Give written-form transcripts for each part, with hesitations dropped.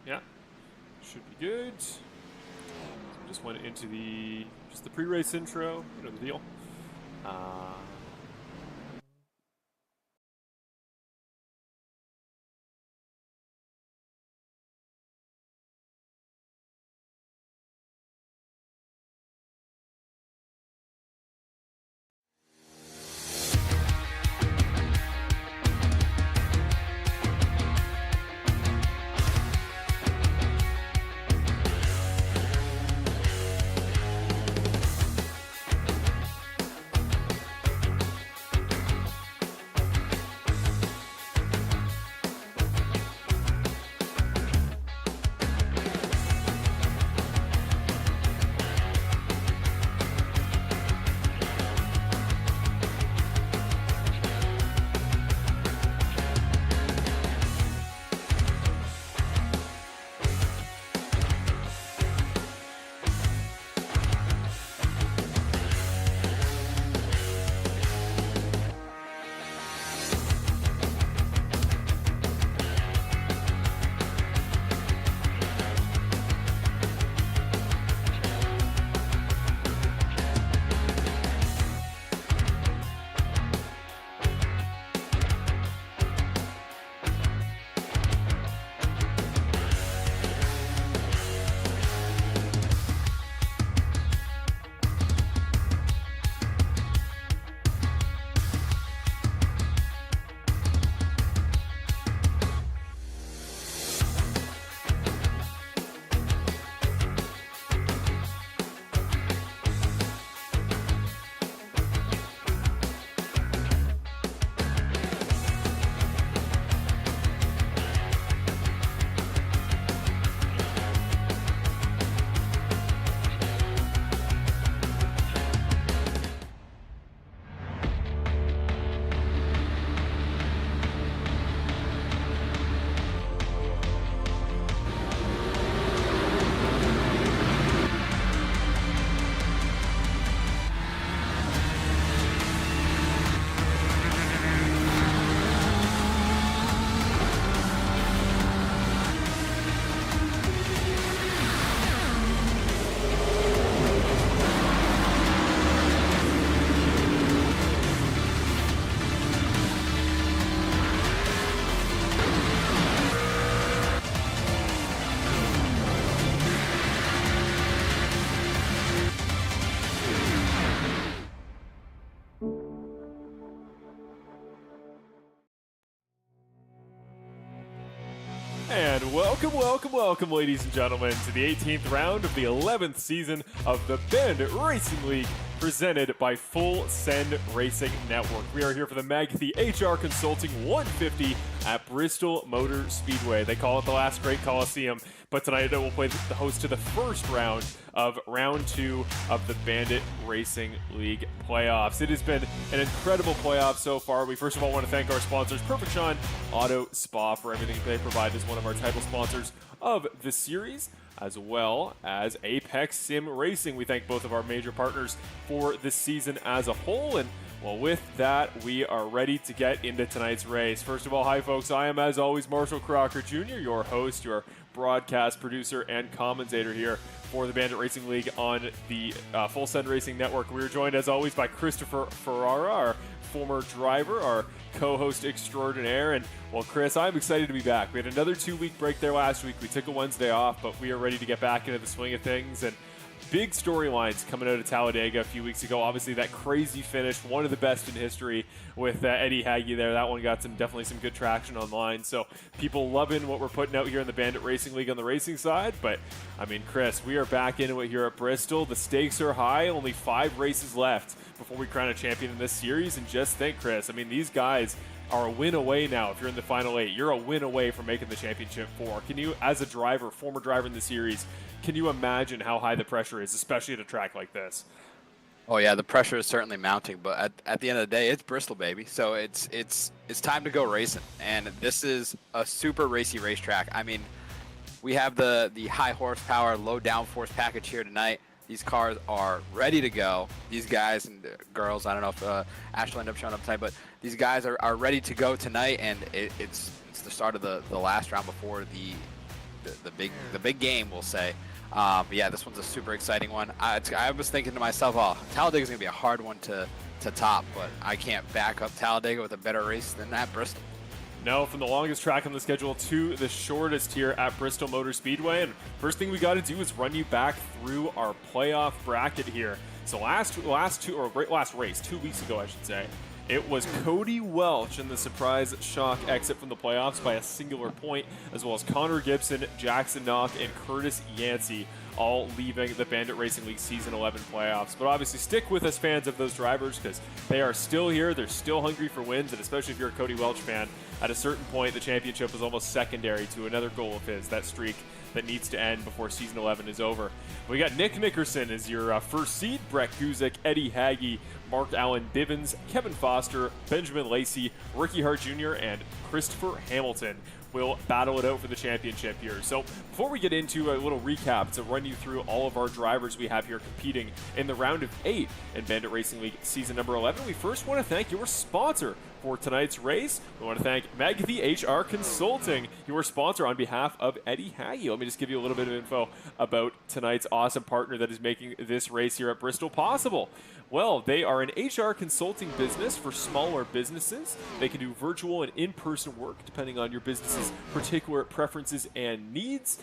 Yeah, should be good. So just went into the pre-race intro. You know the deal. And welcome, ladies and gentlemen, to the 18th round of the 11th season of the Bandit Racing League, presented by Full Send Racing Network. We are here for the Magothy HR Consulting 150 at Bristol Motor Speedway. They call it the last great coliseum, but tonight we'll play the host to the first round of round 2 of the Bandit Racing League playoffs. It has been an incredible playoff so far. We first of all want to thank our sponsors, Perfect Shine Auto Spa, for everything they provide as one of our title sponsors of the series, as well as Apex Sim Racing. We thank both of our major partners for this season as a whole. And well, with that, we are ready to get into tonight's race. First of all, hi folks, I am as always Marshall Crocker Jr., your host, your broadcast producer and commentator here for the Bandit Racing League on the Full Send Racing Network. We are joined as always by Christopher Ferreira, our former driver, our co-host extraordinaire. And well, Chris, I'm excited to be back. We had another 2-week break there last week. We took a Wednesday off, but we are ready to get back into the swing of things. And big storylines coming out of Talladega a few weeks ago. Obviously, that crazy finish, one of the best in history with Eddie Hagee there. That one got definitely some good traction online. So people loving what we're putting out here in the Bandit Racing League on the racing side. But, I mean, Chris, we are back into it here at Bristol. The stakes are high. Only 5 races left before we crown a champion in this series. And just think, Chris, I mean, these guys are a win away now. If you're in the final 8, you're a win away from making the championship 4. Can you, as a driver, former driver in the series, can you imagine how high the pressure is, especially at a track like this? Oh yeah, the pressure is certainly mounting, but at the end of the day, it's Bristol, baby. So it's time to go racing, and this is a super racy racetrack. I mean, we have the high horsepower, low downforce package here tonight. These cars are ready to go. These guys and girls, I don't know if Ash will end up showing up tonight, but these guys are ready to go tonight, and it's the start of the last round before the the big game, we'll say. But yeah, this one's a super exciting one. I was thinking to myself, oh, Talladega's gonna be a hard one to top, but I can't back up Talladega with a better race than that Bristol. No, from the longest track on the schedule to the shortest here at Bristol Motor Speedway. And first thing we got to do is run you back through our playoff bracket here. So last race, 2 weeks ago, I should say, it was Cody Welch in the surprise shock exit from the playoffs by a singular point, as well as Connor Gibson, Jackson Knock, and Curtis Yancey, all leaving the Bandit Racing League Season 11 playoffs. But obviously stick with us, fans of those drivers, because they are still here. They're still hungry for wins, and especially if you're a Cody Welch fan, at a certain point, the championship was almost secondary to another goal of his, that streak that needs to end before Season 11 is over. We got Nick Nickerson as your first seed, Brett Guzik, Eddie Hagge, Mark Allen Bivens, Kevin Foster, Benjamin Lacey, Ricky Hart Jr., and Christopher Hamilton will battle it out for the championship here. So before we get into a little recap to run you through all of our drivers we have here competing in the round of 8 in Bandit Racing League Season number 11, we first want to thank your sponsor for tonight's race. We want to thank Magothy HR Consulting, your sponsor on behalf of Eddie Hagge. Let me just give you a little bit of info about tonight's awesome partner that is making this race here at Bristol possible. Well, they are an HR consulting business for smaller businesses. They can do virtual and in-person work depending on your business's particular preferences and needs.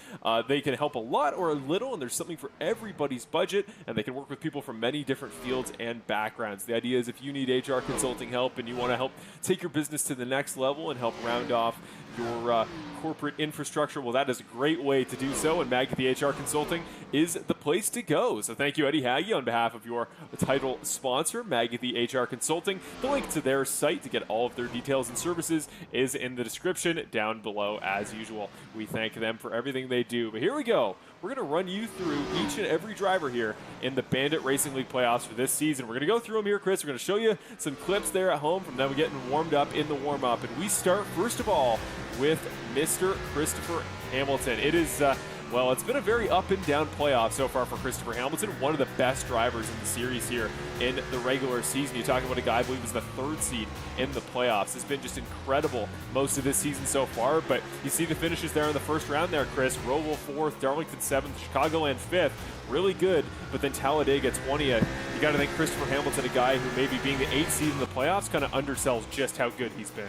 They can help a lot or a little, and there's something for everybody's budget, and they can work with people from many different fields and backgrounds. The idea is if you need HR consulting help and you want to help take your business to the next level and help round off your corporate infrastructure, well, that is a great way to do so, and Magothy HR Consulting is the place to go. So thank you, Eddie Hagge, on behalf of your title sponsor, Magothy HR Consulting. The link to their site to get all of their details and services is in the description down below as usual. We thank them for everything they do. But here we go. We're going to run you through each and every driver here in the Bandit Racing League playoffs for this season. We're going to go through them here, Chris. We're going to show you some clips there at home from them getting warmed up in the warm-up. And we start, first of all, with Mr. Christopher Hamilton. It is, well, it's been a very up and down playoff so far for Christopher Hamilton, one of the best drivers in the series here in the regular season. You're talking about a guy I believe was the 3rd seed in the playoffs. It's been just incredible most of this season so far, but you see the finishes there in the first round there, Chris. Roval 4th, Darlington 7th, Chicagoland 5th. Really good, but then Talladega 20th. You got to think Christopher Hamilton, a guy who maybe being the 8th seed in the playoffs, kind of undersells just how good he's been.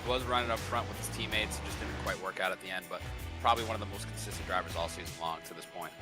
Was running up front with his teammates, it just didn't quite work out at the end, but probably one of the most consistent drivers all season long to this point.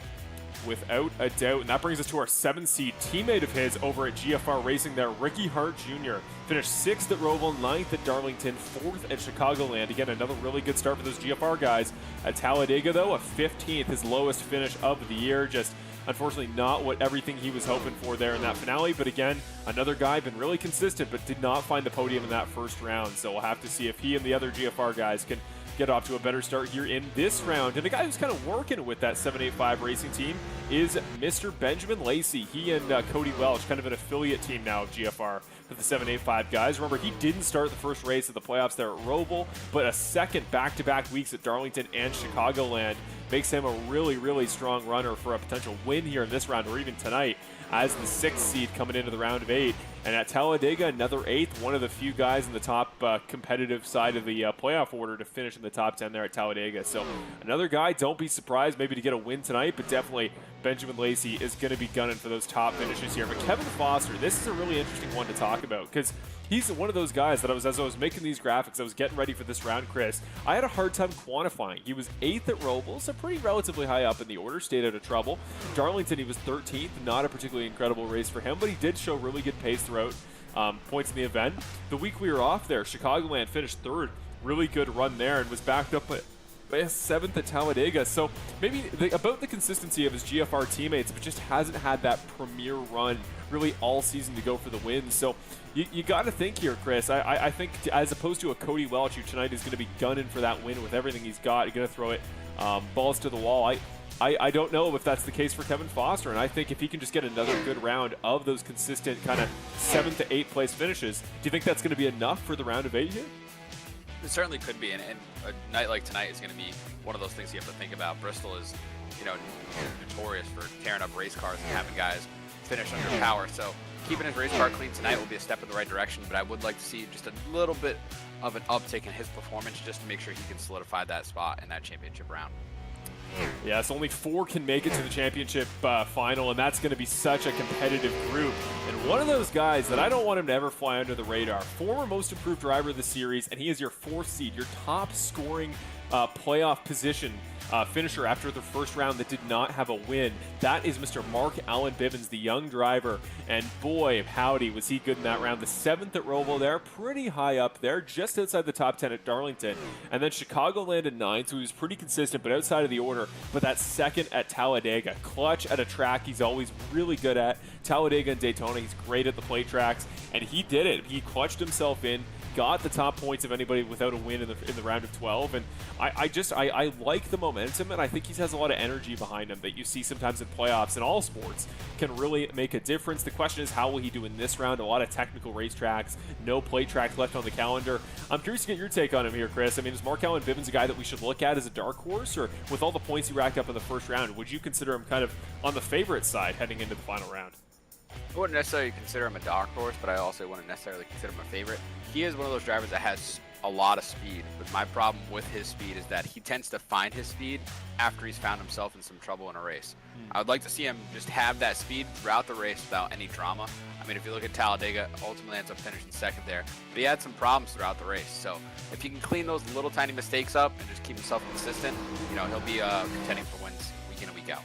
Without a doubt, and that brings us to our 7th seed teammate of his over at GFR Racing there, Ricky Hart Jr. Finished 6th at Roval, 9th at Darlington, 4th at Chicagoland. Again, another really good start for those GFR guys. At Talladega, though, a 15th, his lowest finish of the year. Just unfortunately not what everything he was hoping for there in that finale. But again, another guy been really consistent, but did not find the podium in that first round. So we'll have to see if he and the other GFR guys can get off to a better start here in this round. And a guy who's kind of working with that 785 racing team is Mr. Benjamin Lacey. He and Cody Welch, kind of an affiliate team now of GFR for the 785 guys. Remember, he didn't start the first race of the playoffs there at Roval, but a second back-to-back weeks at Darlington and Chicagoland makes him a really, really strong runner for a potential win here in this round, or even tonight, as the 6th seed coming into the round of 8. And at Talladega, another 8th, one of the few guys in the top competitive side of the playoff order to finish in the top 10 there at Talladega. So another guy, don't be surprised maybe to get a win tonight, but definitely Benjamin Lacey is going to be gunning for those top finishes here. But Kevin Foster, this is a really interesting one to talk about, because he's one of those guys that as I was making these graphics, I was getting ready for this round, Chris, I had a hard time quantifying. He was 8th at Roval, so pretty relatively high up in the order, stayed out of trouble. Darlington, he was 13th, not a particularly incredible race for him, but he did show really good pace throughout points in the event. The week we were off there, Chicagoland finished 3rd, really good run there, and was backed up by a 7th at Talladega. So maybe about the consistency of his GFR teammates, but just hasn't had that premier run really all season to go for the win. So you got to think here, Chris. I think as opposed to a Cody Welch, who tonight is going to be gunning for that win with everything he's got, he's going to throw it balls to the wall. I don't know if that's the case for Kevin Foster, and I think if he can just get another good round of those consistent kind of 7th to 8th place finishes, do you think that's going to be enough for the round of 8 here? It certainly could be, and a night like tonight is going to be one of those things you have to think about. Bristol is, notorious for tearing up race cars and having guys finish under power. So keeping his race car clean tonight will be a step in the right direction, but I would like to see just a little bit of an uptick in his performance just to make sure he can solidify that spot in that championship round. Yes, only 4 can make it to the championship final, and that's going to be such a competitive group. And one of those guys that I don't want him to ever fly under the radar, former most improved driver of the series, and he is your 4th seed, your top scoring playoff position finisher after the first round that did not have a win. That is Mr. Mark Allen Bibbins, the young driver. And boy, howdy, was he good in that round. The 7th at Roval there, pretty high up there, just outside the top 10 at Darlington. And then Chicago landed 9th, so he was pretty consistent, but outside of the order. But that 2nd at Talladega, clutch at a track he's always really good at. Talladega and Daytona, he's great at the plate tracks, and he did it. He clutched himself in, got the top points of anybody without a win in the round of 12, and I like the momentum, and I think he has a lot of energy behind him that you see sometimes in playoffs in all sports can really make a difference. The question is, how will he do in this round? A lot of technical racetracks, no plate tracks left on the calendar. I'm curious to get your take on him here, Chris. I mean, is Mark Allen Bibbins a guy that we should look at as a dark horse, or with all the points he racked up in the first round, would you consider him kind of on the favorite side heading into the final round? I wouldn't necessarily consider him a dark horse, but I also wouldn't necessarily consider him a favorite. He is one of those drivers that has a lot of speed, but my problem with his speed is that he tends to find his speed after he's found himself in some trouble in a race. I would like to see him just have that speed throughout the race without any drama. I mean, if you look at Talladega, ultimately ends up finishing 2nd there, but he had some problems throughout the race. So if he can clean those little tiny mistakes up and just keep himself consistent, you know, he'll be contending for wins week in and week out.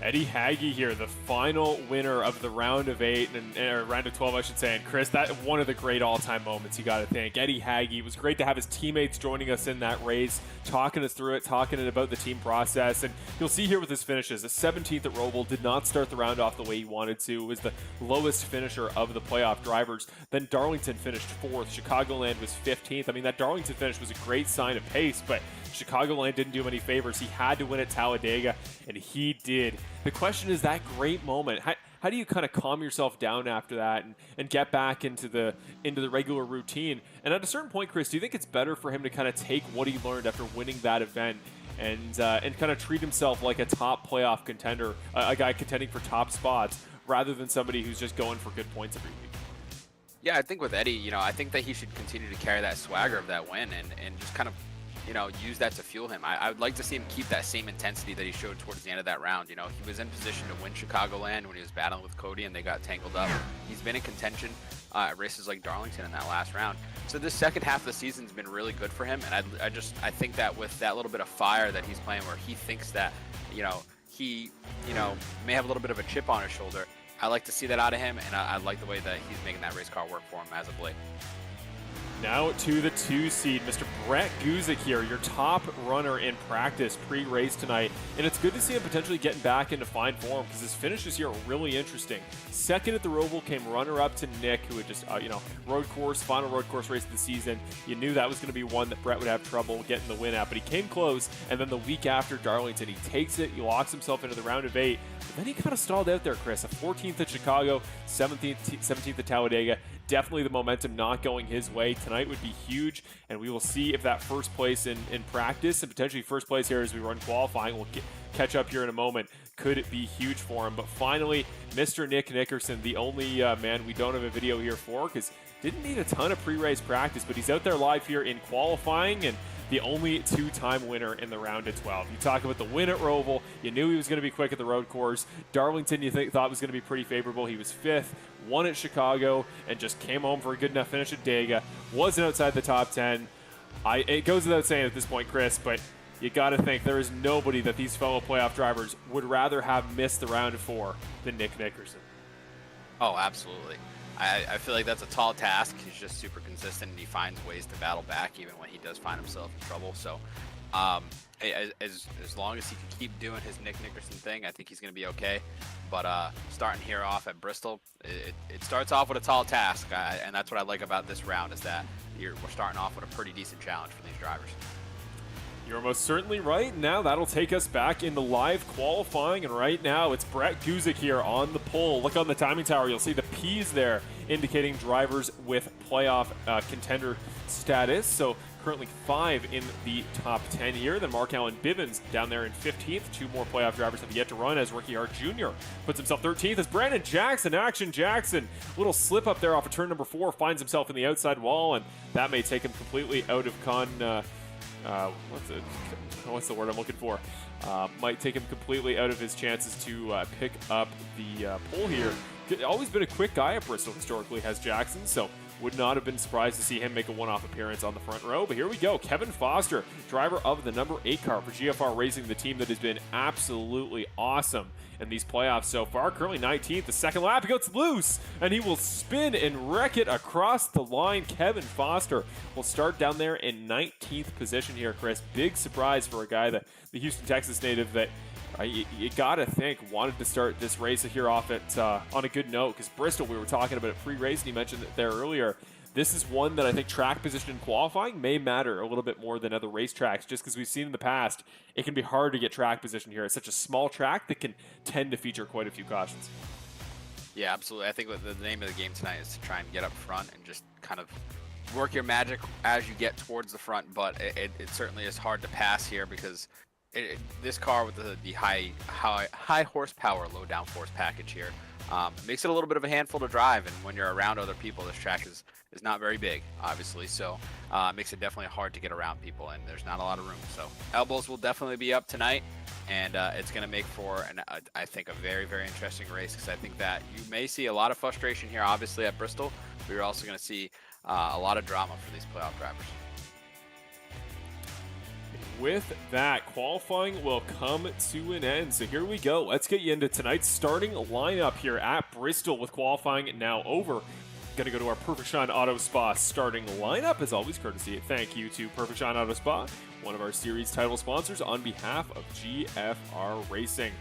Eddie Hagge here, the final winner of the round of 8, or round of 12, I should say. And Chris, that one of the great all-time moments you got to thank. Eddie Hagge, it was great to have his teammates joining us in that race, talking us through it, talking about the team process. And you'll see here with his finishes, the 17th at Roval did not start the round off the way he wanted to. It was the lowest finisher of the playoff drivers. Then Darlington finished 4th. Chicagoland was 15th. I mean, that Darlington finish was a great sign of pace, but Chicagoland didn't do him any favors. He had to win at Talladega, and he did. The question is, that great moment, how do you kind of calm yourself down after that and get back into the regular routine? And at a certain point, Chris, do you think it's better for him to kind of take what he learned after winning that event and kind of treat himself like a top playoff contender, a guy contending for top spots, rather than somebody who's just going for good points every week? Yeah, I think with Eddie, you know, I think that he should continue to carry that swagger of that win and just kind of, you know, use that to fuel him. I would like to see him keep that same intensity that he showed towards the end of that round. You know, he was in position to win Chicagoland when he was battling with Cody and they got tangled up. He's been in contention at races like Darlington in that last round. So this second half of the season's been really good for him, and I think that with that little bit of fire that he's playing, where he thinks that, you know, he, you know, may have a little bit of a chip on his shoulder, I like to see that out of him, and I like the way that he's making that race car work for him as of late. Now to the 2 seed, Mr. Brett Guzik here, your top runner in practice pre-race tonight. And it's good to see him potentially getting back into fine form because his finishes here are really interesting. 2nd at the Roval, came runner-up to Nick, who had just, final road course race of the season. You knew that was going to be one that Brett would have trouble getting the win at, but he came close. And then the week after Darlington, he takes it, he locks himself into the round of 8. But then he kind of stalled out there, Chris. A 14th at Chicago, 17th at Talladega. Definitely the momentum not going his way. Tonight would be huge, and we will see if that first place in practice and potentially first place here as we run qualifying, we'll catch up here in a moment, could it be huge for him. But finally, Mr. Nick Nickerson, the only man we don't have a video here for because didn't need a ton of pre-race practice, but he's out there live here in qualifying and the only 2-time winner in the round of 12. You talk about the win at Roval. You knew he was going to be quick at the road course. Darlington, you thought was going to be pretty favorable. He was 5th, won at Chicago, and just came home for a good enough finish at Dega. Wasn't outside the top 10. It goes without saying at this point, Chris, but you got to think there is nobody that these fellow playoff drivers would rather have missed the round of 4 than Nick Nickerson. Oh, absolutely. I feel like that's a tall task. He's just super consistent, and he finds ways to battle back even when he does find himself in trouble. So as long as he can keep doing his Nick Nickerson thing, I think he's going to be okay. But starting here off at Bristol, it starts off with a tall task, and that's what I like about this round is that we're starting off with a pretty decent challenge for these drivers. You're most certainly right. Now that'll take us back into live qualifying, and right now it's Brett Guzik here on the pole. Look on the timing tower. You'll see the P's there indicating drivers with playoff contender status. So currently 5 in the top 10 here. Then Mark-Allen Bivens down there in 15th. 2 more playoff drivers have yet to run as Ricky Hart Jr. puts himself 13th as Brandon Jackson, Action Jackson. Little slip up there off of turn number 4, finds himself in the outside wall, and that may take him completely out of what's the word I'm looking for? Might take him completely out of his chances to pick up the pole here. Always been a quick guy at Bristol historically, has Jackson, so would not have been surprised to see him make a one-off appearance on the front row. But here we go. Kevin Foster, driver of the number 8 car for GFR Racing, the team that has been absolutely awesome in these playoffs so far. Currently 19th. The second lap, he gets loose, and he will spin and wreck it across the line. Kevin Foster will start down there in 19th position here, Chris. Big surprise for a guy, that the Houston, Texas native, that you gotta think wanted to start this race here off at on a good note, because Bristol, we were talking about it pre-race, and you mentioned it there earlier. This is one that I think track position in qualifying may matter a little bit more than other racetracks, just because we've seen in the past it can be hard to get track position here. It's such a small track that can tend to feature quite a few cautions. Yeah, absolutely. I think the name of the game tonight is to try and get up front and just kind of work your magic as you get towards the front, but it certainly is hard to pass here because this car with the high horsepower, low downforce package here makes it a little bit of a handful to drive, and when you're around other people, this track is not very big, obviously, so makes it definitely hard to get around people, and there's not a lot of room. So elbows will definitely be up tonight, and it's going to make for, I think, a very, very interesting race, because I think that you may see a lot of frustration here, obviously, at Bristol. We're also going to see a lot of drama for these playoff drivers. With that, qualifying will come to an end. So here we go. Let's get you into tonight's starting lineup here at Bristol with qualifying now over. Going to go to our Perfect Shine Auto Spa starting lineup. As always, courtesy, thank you to Perfect Shine Auto Spa, one of our series title sponsors, on behalf of GFR Racing.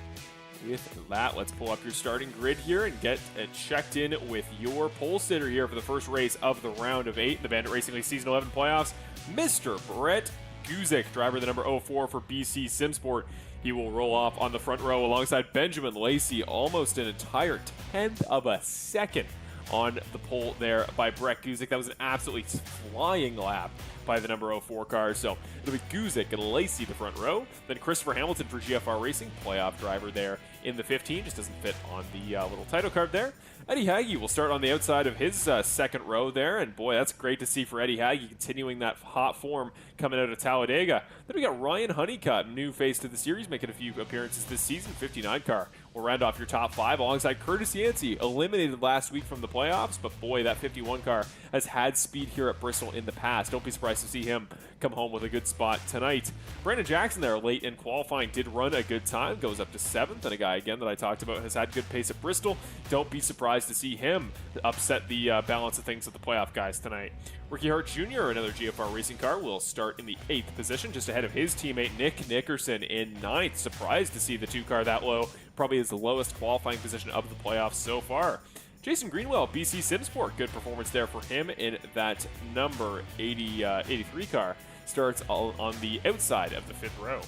With that, let's pull up your starting grid here and get checked in with your pole sitter here for the first race of the round of 8 in the Bandit Racing League Season 11 playoffs, Mr. Brett Guzik, driver the number 04 for BC Simsport. He will roll off on the front row alongside Benjamin Lacey, almost an entire 10th of a second on the pole there by Brett Guzik. That was an absolutely flying lap by the number 04 car. So it'll be Guzik and Lacey the front row. Then Christopher Hamilton for GFR Racing, playoff driver there in the 15. Just doesn't fit on the little title card there. Eddie Hagge will start on the outside of his second row there. And boy, that's great to see for Eddie Hagge, continuing that hot form coming out of Talladega. Then we got Ryan Honeycutt, new face to the series, making a few appearances this season. 59 car will round off your top 5 alongside Curtis Yancey, eliminated last week from the playoffs. But boy, that 51 car has had speed here at Bristol in the past. Don't be surprised to see him come home with a good spot tonight. Brandon Jackson there late in qualifying did run a good time, goes up to 7th, and a guy again that I talked about has had good pace at Bristol. Don't be surprised to see him upset the balance of things with the playoff guys tonight. Ricky Hart Jr., another GFR Racing car, will start in the 8th position, just ahead of his teammate Nick Nickerson in 9th. Surprised to see the 2 car that low, probably is the lowest qualifying position of the playoffs so far. Jason Greenwell, BC Simsport, good performance there for him in that number 83 car. Starts on the outside of the 5th row.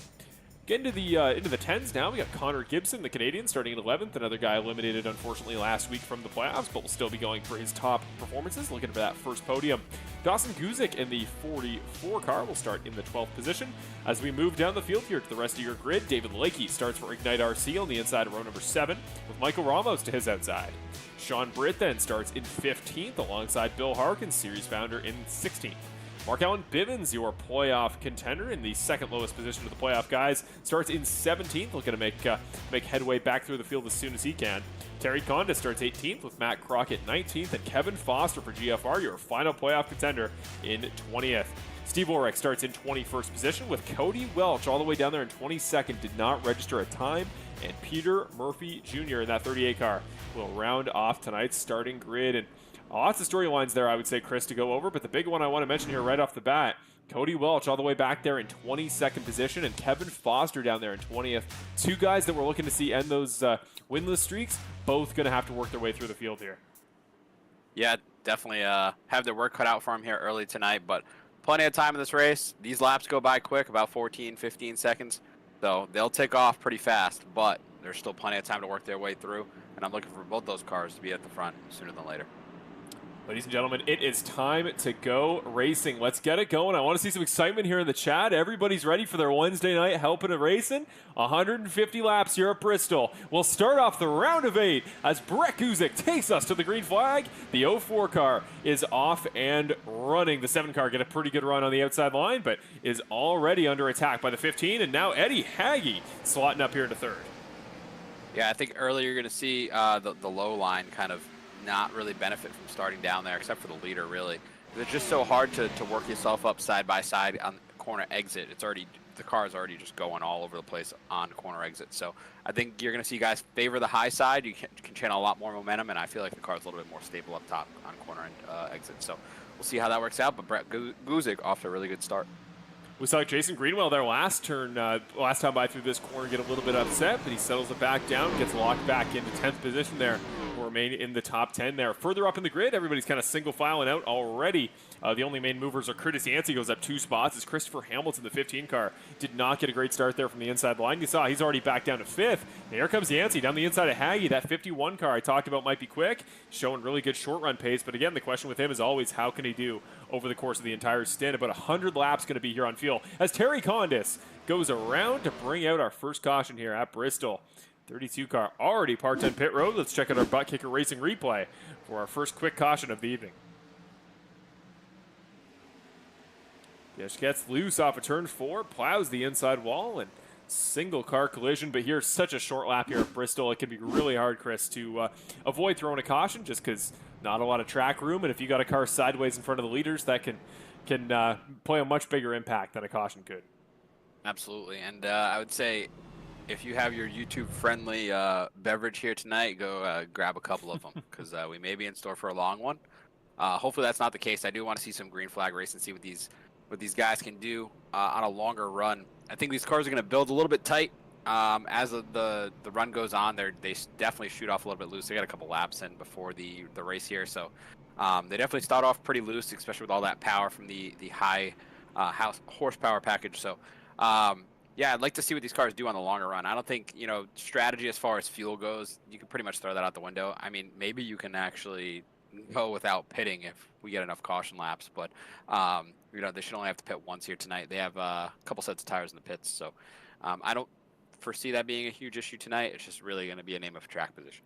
Get into the 10s now. We got Connor Gibson, the Canadian, starting at 11th. Another guy eliminated, unfortunately, last week from the playoffs, but will still be going for his top performances, looking for that first podium. Dawson Guzik in the 44 car will start in the 12th position. As we move down the field here to the rest of your grid, David Lakey starts for Ignite RC on the inside of row number 7, with Michael Ramos to his outside. Sean Britt then starts in 15th alongside Bill Harkins, series founder, in 16th. Mark-Allen Bivens, your playoff contender in the second lowest position of the playoff guys, starts in 17th, looking to make headway back through the field as soon as he can. Terry Conda starts 18th with Matt Crockett 19th, and Kevin Foster for GFR, your final playoff contender, in 20th. Steve Ulrich starts in 21st position with Cody Welch all the way down there in 22nd, did not register a time, and Peter Murphy Jr. in that 38 car will round off tonight's starting grid. And lots of storylines there, I would say, Chris, to go over, but the big one I want to mention here right off the bat, Cody Welch all the way back there in 22nd position, and Kevin Foster down there in 20th. 2 guys that we're looking to see end those winless streaks, both going to have to work their way through the field here. Yeah, definitely have their work cut out for them here early tonight, but plenty of time in this race. These laps go by quick, about 14, 15 seconds, so they'll take off pretty fast, but there's still plenty of time to work their way through, and I'm looking for both those cars to be at the front sooner than later. Ladies and gentlemen, it is time to go racing. Let's get it going. I want to see some excitement here in the chat. Everybody's ready for their Wednesday night helping and racing. 150 laps here at Bristol. We'll start off the round of 8 as Brett Guzik takes us to the green flag. The 04 car is off and running. The 7 car get a pretty good run on the outside line, but is already under attack by the 15. And now Eddie Haggy slotting up here into 3rd. Yeah, I think earlier you're going to see the low line kind of not really benefit from starting down there, except for the leader, really. It's just so hard to work yourself up side by side on the corner exit. The car is already just going all over the place on corner exit. So I think you're going to see guys favor the high side. You can channel a lot more momentum, and I feel like the car is a little bit more stable up top on corner and exit. So we'll see how that works out, but Brett Guzik off to a really good start. We saw Jason Greenwell there last time by through this corner get a little bit upset, but he settles it back down, gets locked back into 10th position there. Will remain in the top 10 there. Further up in the grid, everybody's kind of single filing out already. The only main movers are Curtis Yancey goes up 2 spots as Christopher Hamilton, the 15 car, did not get a great start there from the inside line. You saw he's already back down to 5th. And here comes Yancey down the inside of Haggy. That 51 car I talked about might be quick, showing really good short run pace. But again, the question with him is always how can he do over the course of the entire stint? About 100 laps going to be here on field as Terry Condis goes around to bring out our first caution here at Bristol. 32 car already parked on pit road. Let's check out our butt kicker racing replay for our first quick caution of the evening. Yes, gets loose off of turn 4, plows the inside wall, and single car collision. But here's such a short lap here at Bristol. It can be really hard, Chris, to avoid throwing a caution just because not a lot of track room. And if you got a car sideways in front of the leaders, that can play a much bigger impact than a caution could. Absolutely. And I would say, if you have your YouTube-friendly beverage here tonight, go grab a couple of them because we may be in store for a long one. Hopefully that's not the case. I do want to see some green flag race and see what these guys can do on a longer run. I think these cars are going to build a little bit tight as the run goes on. They definitely shoot off a little bit loose. They got a couple laps in before the race here, so they definitely start off pretty loose, especially with all that power from the high horsepower package. So. Yeah, I'd like to see what these cars do on the longer run. I don't think, strategy as far as fuel goes, you can pretty much throw that out the window. I mean, maybe you can actually go without pitting if we get enough caution laps, but, they should only have to pit once here tonight. They have a couple sets of tires in the pits, so I don't foresee that being a huge issue tonight. It's just really going to be a name of track position.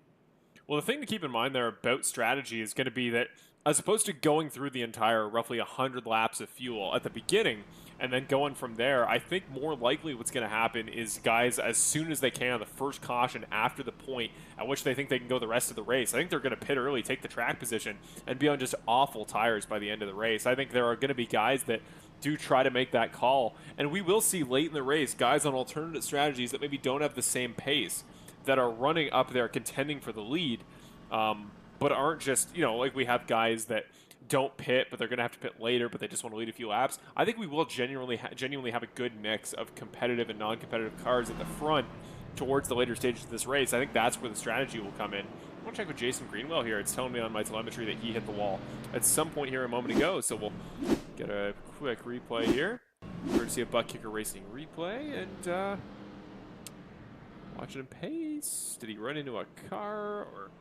Well, the thing to keep in mind there about strategy is going to be that as opposed to going through the entire roughly 100 laps of fuel at the beginning and then going from there, I think more likely what's going to happen is guys, as soon as they can, the first caution after the point at which they think they can go the rest of the race, I think they're going to pit early, take the track position, and be on just awful tires by the end of the race. I think there are going to be guys that do try to make that call, and we will see late in the race guys on alternate strategies that maybe don't have the same pace that are running up there contending for the lead, but aren't just, like we have guys that don't pit, but they're going to have to pit later, but they just want to lead a few laps. I think we will genuinely have a good mix of competitive and non-competitive cars at the front towards the later stages of this race. I think that's where the strategy will come in. I want to check with Jason Greenwell here. It's telling me on my telemetry that he hit the wall at some point here a moment ago, so we'll get a quick replay here. We're to see a butt kicker racing replay, and watching him pace. Did he run into a car or...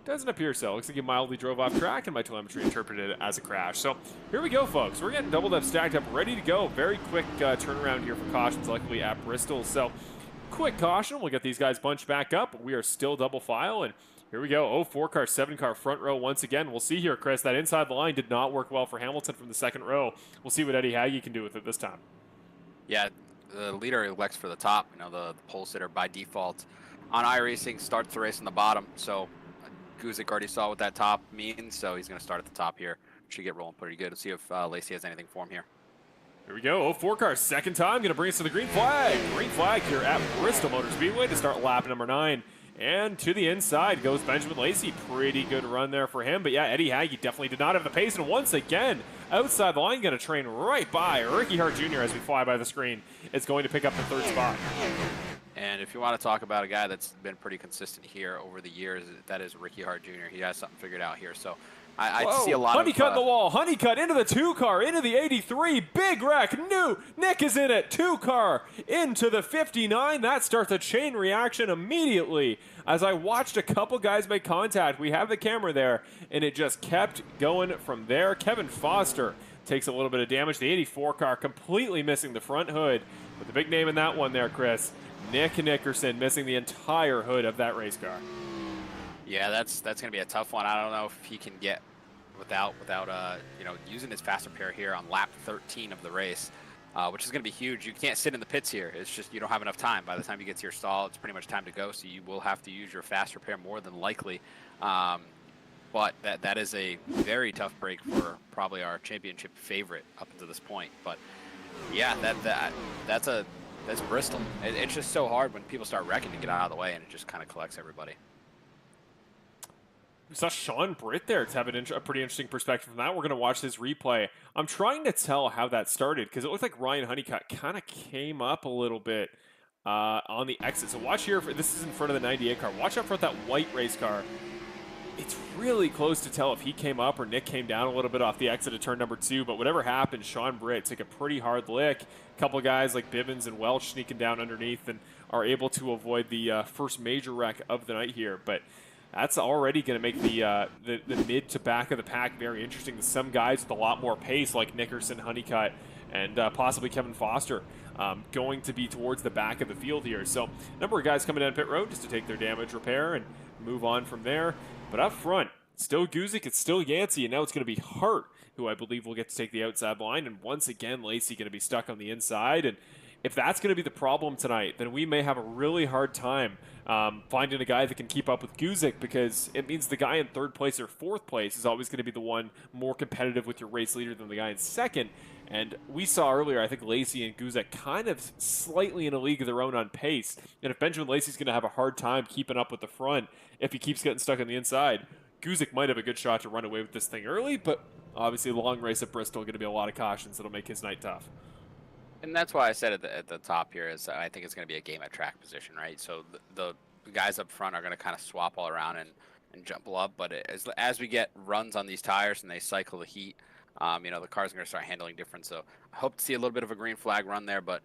Doesn't appear so. Looks like he mildly drove off track, and my telemetry interpreted it as a crash. So here we go, folks. We're getting doubled up, stacked up, ready to go. Very quick turnaround here for cautions, luckily at Bristol. So quick caution. We'll get these guys bunched back up. We are still double file, and here we go. 04 car, 7 car front row once again. We'll see here, Chris. That inside the line did not work well for Hamilton from the second row. We'll see what Eddie Haggy can do with it this time. Yeah, the leader elects for the top. The pole sitter by default on iRacing starts the race in the bottom. So Guzik already saw what that top means, so he's going to start at the top here. Should get rolling pretty good. Let's see if Lacey has anything for him here. Here we go. 04 car, second time, going to bring us to the green flag. Green flag here at Bristol Motor Speedway to start lap number 9. And to the inside goes Benjamin Lacey. Pretty good run there for him. But yeah, Eddie Haggy definitely did not have the pace. And once again, outside the line, going to train right by Ricky Hart Jr. as we fly by the screen. It's going to pick up the 3rd spot. And if you want to talk about a guy that's been pretty consistent here over the years, that is Ricky Hart Jr. He has something figured out here. So I see a lot Honeycutt of in the wall. Honeycutt into the 2-car, into the 83. Big wreck. Nick is in it. 2-car into the 59. That starts a chain reaction immediately. As I watched a couple guys make contact, we have the camera there, and it just kept going from there. Kevin Foster takes a little bit of damage. The 84 car completely missing the front hood. But the big name in that one there, Chris, Nick Nickerson missing the entire hood of that race car. Yeah, that's going to be a tough one. I don't know if he can get without you know, using his fast repair here on lap 13 of the race, which is going to be huge. You can't sit in the pits here. It's just you don't have enough time. By the time you get to your stall, it's pretty much time to go. So you will have to use your fast repair more than likely. But that is a very tough break for probably our championship favorite up until this point. But yeah, that's Bristol. It's just so hard when people start wrecking to get out of the way, and it just kind of collects everybody. We saw Sean Britt there to have a pretty interesting perspective from that. We're going to watch this replay. I'm trying to tell how that started because it looked like Ryan Honeycutt kind of came up a little bit on the exit. So watch here. This is in front of the 98 car. Watch out for that white race car. It's really close to tell if he came up or Nick came down a little bit off the exit of turn number 2. But whatever happened, Sean Britt took a pretty hard lick. A couple guys like Bivens and Welch sneaking down underneath and are able to avoid the first major wreck of the night here. But that's already going to make the mid to back of the pack very interesting. Some guys with a lot more pace, like Nickerson, Honeycutt, and possibly Kevin Foster, going to be towards the back of the field here. So a number of guys coming down pit road just to take their damage repair and move on from there. But up front, still Guzik, it's still Yancey, and now it's going to be Hart, who I believe will get to take the outside line. And once again, Lacey going to be stuck on the inside. And if that's going to be the problem tonight, then we may have a really hard time finding a guy that can keep up with Guzik, because it means the guy in 3rd place or 4th place is always going to be the one more competitive with your race leader than the guy in 2nd. And we saw earlier, I think Lacey and Guzik kind of slightly in a league of their own on pace. And if Benjamin Lacey's going to have a hard time keeping up with the front, if he keeps getting stuck on the inside, Guzik might have a good shot to run away with this thing early. But obviously, the long race at Bristol going to be a lot of cautions that'll make his night tough. And that's why I said at the top here is I think it's going to be a game at track position, right? So the guys up front are going to kind of swap all around and jumble up. But as we get runs on these tires and they cycle the heat, you know, the car's going to start handling different. So I hope to see a little bit of a green flag run there. But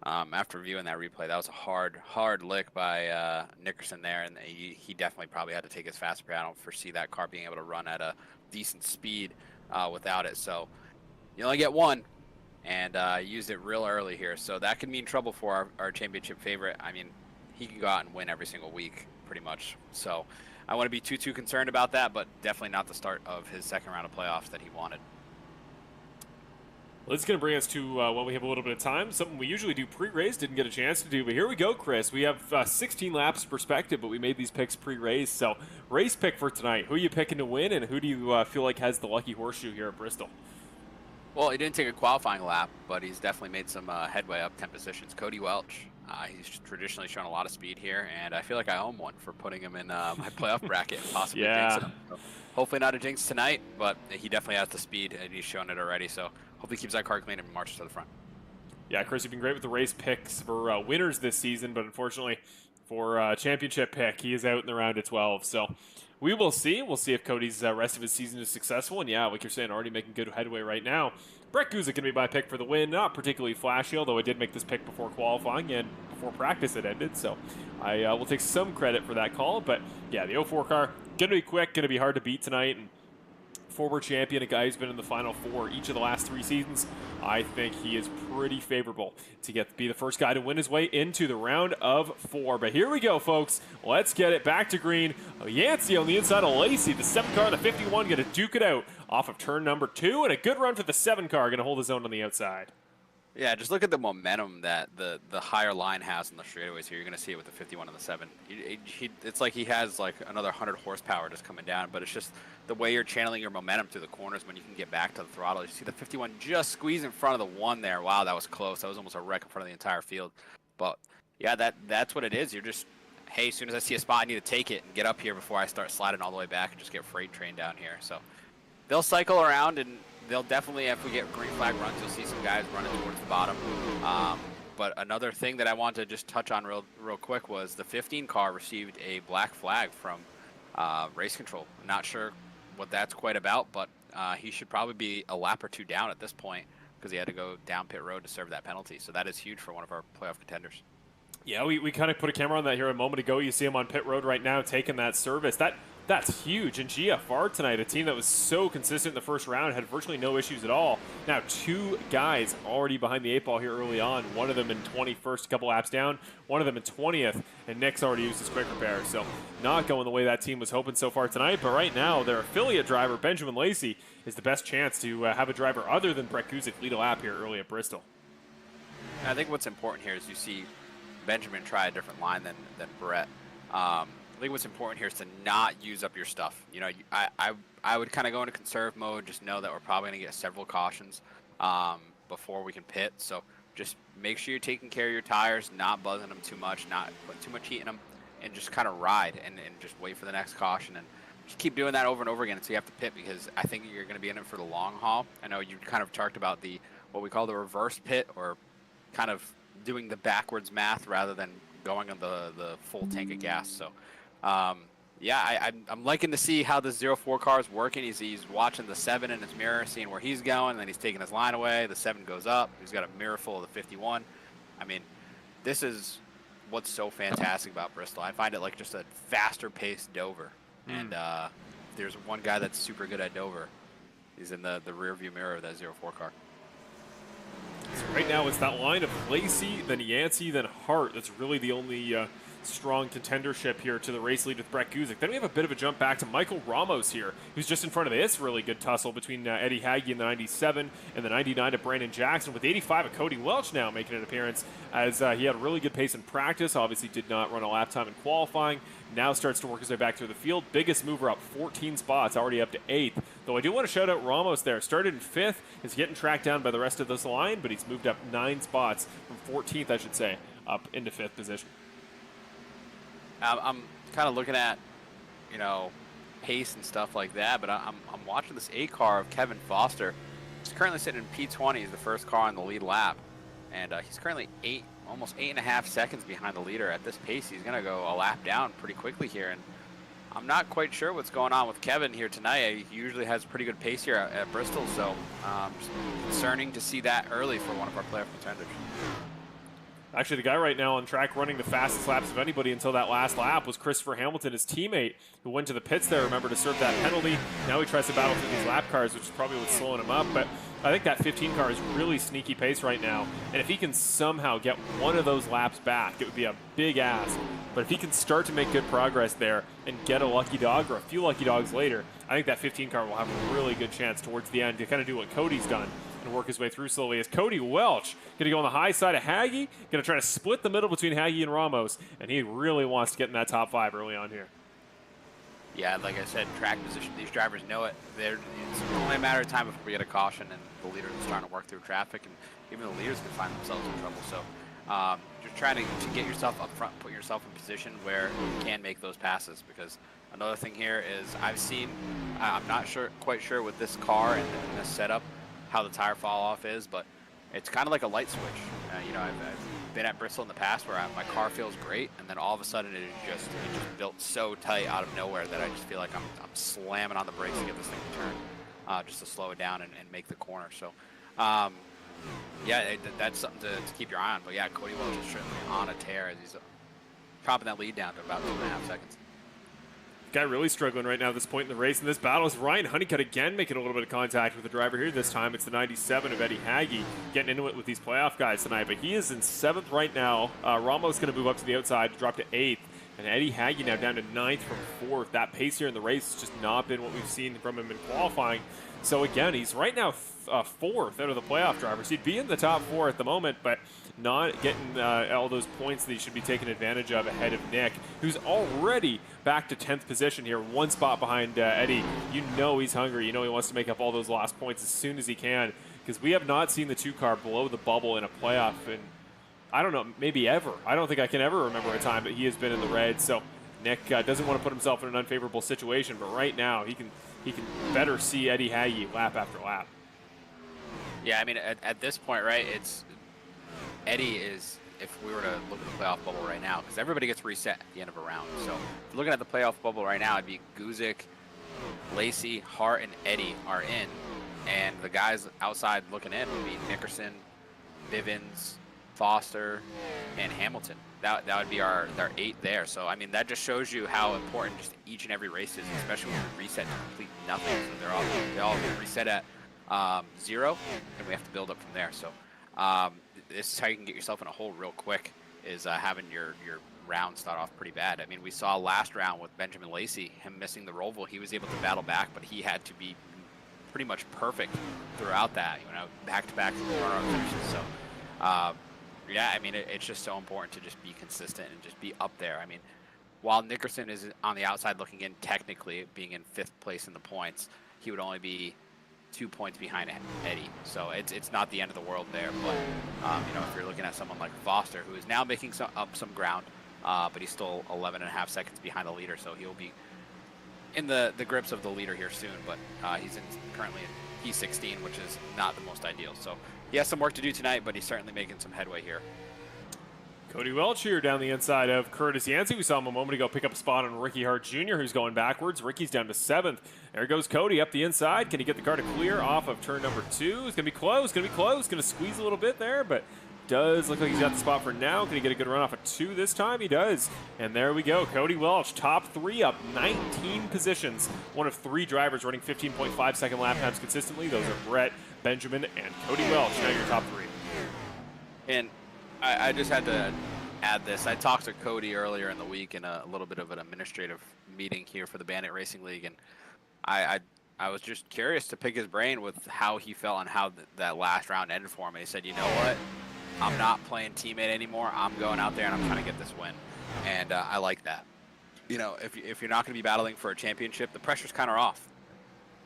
after reviewing that replay, that was a hard lick by Nickerson there. And he definitely probably had to take his fast repair. I don't foresee that car being able to run at a decent speed without it. So you only get one. And used it real early here. So that could mean trouble for our championship favorite. I mean, he can go out and win every single week, pretty much. So I wouldn't be too concerned about that, but definitely not the start of his 2nd round of playoffs that he wanted. Well, this is going to bring us to when we have a little bit of time. Something we usually do pre-race, didn't get a chance to do. But here we go, Chris. We have 16 laps perspective, but we made these picks pre-race. So race pick for tonight. Who are you picking to win, and who do you feel like has the lucky horseshoe here at Bristol? Well, he didn't take a qualifying lap, but he's definitely made some headway up 10 positions. Cody Welch, he's traditionally shown a lot of speed here, and I feel like I owe him one for putting him in my playoff bracket and possibly jinxing him. So hopefully not a jinx tonight, but he definitely has the speed, and he's shown it already. So hopefully he keeps that car clean and marches to the front. Yeah, Chris, you've been great with the race picks for winners this season, but unfortunately for championship pick, he is out in the round of 12. So we will see. We'll see if Cody's rest of his season is successful. And yeah, like you're saying, already making good headway right now. Brett Guzik going to be my pick for the win. Not particularly flashy, although I did make this pick before qualifying and before practice had ended. So I will take some credit for that call. But yeah, the 04 car, going to be quick, going to be hard to beat tonight. And former champion, a guy who's been in the Final Four each of the last 3 seasons, I think he is pretty favorable to be the first guy to win his way into the round of 4. But here we go, folks. Let's get it back to green. Yancey on the inside of Lacey. The 7 car, the 51, going to duke it out off of turn number 2. And a good run for the 7 car, going to hold his own on the outside. Yeah, just look at the momentum that the higher line has in the straightaways here. You're going to see it with the 51 and the 7. It's like he has like another 100 horsepower just coming down, but it's just the way you're channeling your momentum through the corners when you can get back to the throttle. You see the 51 just squeeze in front of the 1 there. Wow, that was close. That was almost a wreck in front of the entire field. But yeah, that's what it is. You're just, hey, as soon as I see a spot, I need to take it and get up here before I start sliding all the way back and just get freight train down here. So they'll cycle around, and they'll definitely, if we get green flag runs, you'll see some guys running towards the bottom. But another thing that I want to just touch on real quick was the 15 car received a black flag from race control. I'm not sure what that's quite about, but he should probably be a lap or two down at this point because he had to go down pit road to serve that penalty. So that is huge for one of our playoff contenders. Yeah, we kind of put a camera on that here a moment ago. You see him on pit road right now taking that service. That's huge. And GFR tonight, a team that was so consistent in the first round, had virtually no issues at all. Now, 2 guys already behind the 8 ball here early on. One of them in 21st, a couple laps down. One of them in 20th, and Nick's already used his quick repair. So not going the way that team was hoping so far tonight. But right now, their affiliate driver, Benjamin Lacey, is the best chance to have a driver other than Brett Guzik lead a lap here early at Bristol. I think what's important here is you see Benjamin try a different line than Brett. I think what's important here is to not use up your stuff. You know, I would kind of go into conserve mode, just know that we're probably going to get several cautions before we can pit. So just make sure you're taking care of your tires, not buzzing them too much, not putting too much heat in them, and just kind of ride and just wait for the next caution. And just keep doing that over and over again until you have to pit, because I think you're going to be in it for the long haul. I know you kind of talked about what we call the reverse pit, or kind of doing the backwards math rather than going on the full tank of gas. So yeah, I'm liking to see how this 04 car is working. He's watching the 7 in his mirror, seeing where he's going, and then he's taking his line away. The 7 goes up. He's got a mirror full of the 51. I mean, this is what's so fantastic about Bristol. I find it like just a faster paced Dover. And there's one guy that's super good at Dover. He's in the rear view mirror of that 04 car. So right now it's that line of Lacey, then Yancey, then Hart. That's really the only strong contendership here to the race lead with Brett Guzik. Then we have a bit of a jump back to Michael Ramos here, who's just in front of this really good tussle between Eddie Hagge in the 97 and the 99 of Brandon Jackson, with 85 of Cody Welch now making an appearance, as he had a really good pace in practice. Obviously did not run a lap time in qualifying. Now starts to work his way back through the field. Biggest mover up 14 spots, already up to 8th. Though I do want to shout out Ramos there. Started in 5th, is getting tracked down by the rest of this line, but he's moved up 9 spots from 14th, I should say, up into 5th position. I'm kind of looking at, you know, pace and stuff like that, but I'm watching this 8 car of Kevin Foster. He's currently sitting in P20. He's the first car on the lead lap, and he's currently almost 8.5 seconds behind the leader. At this pace, he's going to go a lap down pretty quickly here, and I'm not quite sure what's going on with Kevin here tonight. He usually has pretty good pace here at Bristol, so it's concerning to see that early for one of our playoff contenders. Actually, the guy right now on track running the fastest laps of anybody until that last lap was Christopher Hamilton, his teammate, who went to the pits there, remember, to serve that penalty. Now he tries to battle through these lap cars, which is probably what's slowing him up. But I think that 15 car is really sneaky pace right now. And if he can somehow get one of those laps back, it would be a big ask. But if he can start to make good progress there and get a lucky dog or a few lucky dogs later, I think that 15 car will have a really good chance towards the end to kind of do what Cody's done and work his way through slowly, as Cody Welch going to go on the high side of Hagge, going to try to split the middle between Hagge and Ramos, and he really wants to get in that top 5 early on here. Yeah, like I said, track position, these drivers know it. It's only a matter of time before we get a caution and the leaders are starting to work through traffic, and even the leaders can find themselves in trouble. So just trying to get yourself up front, put yourself in position where you can make those passes, because another thing here is I'm not quite sure with this car and this setup how the tire fall off is, but it's kind of like a light switch. You know, I've been at Bristol in the past where my car feels great, and then all of a sudden it just built so tight out of nowhere that I just feel like I'm slamming on the brakes to get this thing to turn, just to slow it down and make the corner. So yeah, that's something to keep your eye on. But yeah, Cody Welch is certainly on a tear as he's dropping that lead down to about 2.5 seconds. Guy really struggling right now at this point in the race. In this battle is Ryan Honeycutt again making a little bit of contact with the driver here. This time it's the 97 of Eddie Hagge getting into it with these playoff guys tonight. But he is in 7th right now. Ramos going to move up to the outside to drop to 8th. And Eddie Hagge now down to 9th from 4th. That pace here in the race has just not been what we've seen from him in qualifying. So again, he's right now 4th out of the playoff drivers. He'd be in the top 4 at the moment, but not getting all those points that he should be taking advantage of ahead of Nick, who's already back to 10th position here, 1 spot behind Eddie. You know he's hungry. You know he wants to make up all those lost points as soon as he can, because we have not seen the 2 car below the bubble in a playoff in, I don't know, maybe ever. I don't think I can ever remember a time that he has been in the red. So Nick doesn't want to put himself in an unfavorable situation, but right now he can better see Eddie Hagge lap after lap. Yeah, I mean, at this point, right, Eddie is, if we were to look at the playoff bubble right now, because everybody gets reset at the end of a round. So if you're looking at the playoff bubble right now, it'd be Guzik, Lacey, Hart, and Eddie are in, and the guys outside looking in would be Nickerson, Bivens, Foster, and Hamilton. That would be our 8 there. So I mean, that just shows you how important just each and every race is, especially when we reset to complete nothing. So they all reset at 0, and we have to build up from there. So this is how you can get yourself in a hole real quick, is having your round start off pretty bad. I mean, we saw last round with Benjamin Lacey, him missing the roll. He was able to battle back, but he had to be pretty much perfect throughout that, back-to-back finishes. So yeah, I mean, it's just so important to just be consistent and just be up there. I mean, while Nickerson is on the outside looking in, technically being in 5th place in the points, he would only be 2 points behind Eddie. So it's not the end of the world there. But if you're looking at someone like Foster, who is now making up some ground, but he's still 11.5 seconds behind the leader, so he'll be in the grips of the leader here soon. But he's currently in P16, which is not the most ideal. So he has some work to do tonight, but he's certainly making some headway here. Cody Welch here down the inside of Curtis Yancey. We saw him a moment ago pick up a spot on Ricky Hart Jr., who's going backwards. Ricky's down to 7th. There goes Cody up the inside. Can he get the car to clear off of turn number 2? It's going to be close. Going to squeeze a little bit there, but does look like he's got the spot for now. Can he get a good run off of 2 this time? He does. And there we go. Cody Welch, top 3 up 19 positions. One of 3 drivers running 15.5 second lap times consistently. Those are Brett, Benjamin, and Cody Welch. Now your top 3. And I just had to add this. I talked to Cody earlier in the week in a little bit of an administrative meeting here for the Bandit Racing League, and I was just curious to pick his brain with how he felt and how that last round ended for him. And he said, you know what? I'm not playing teammate anymore. I'm going out there and I'm trying to get this win. And I like that. If you're not going to be battling for a championship, the pressure's kind of off.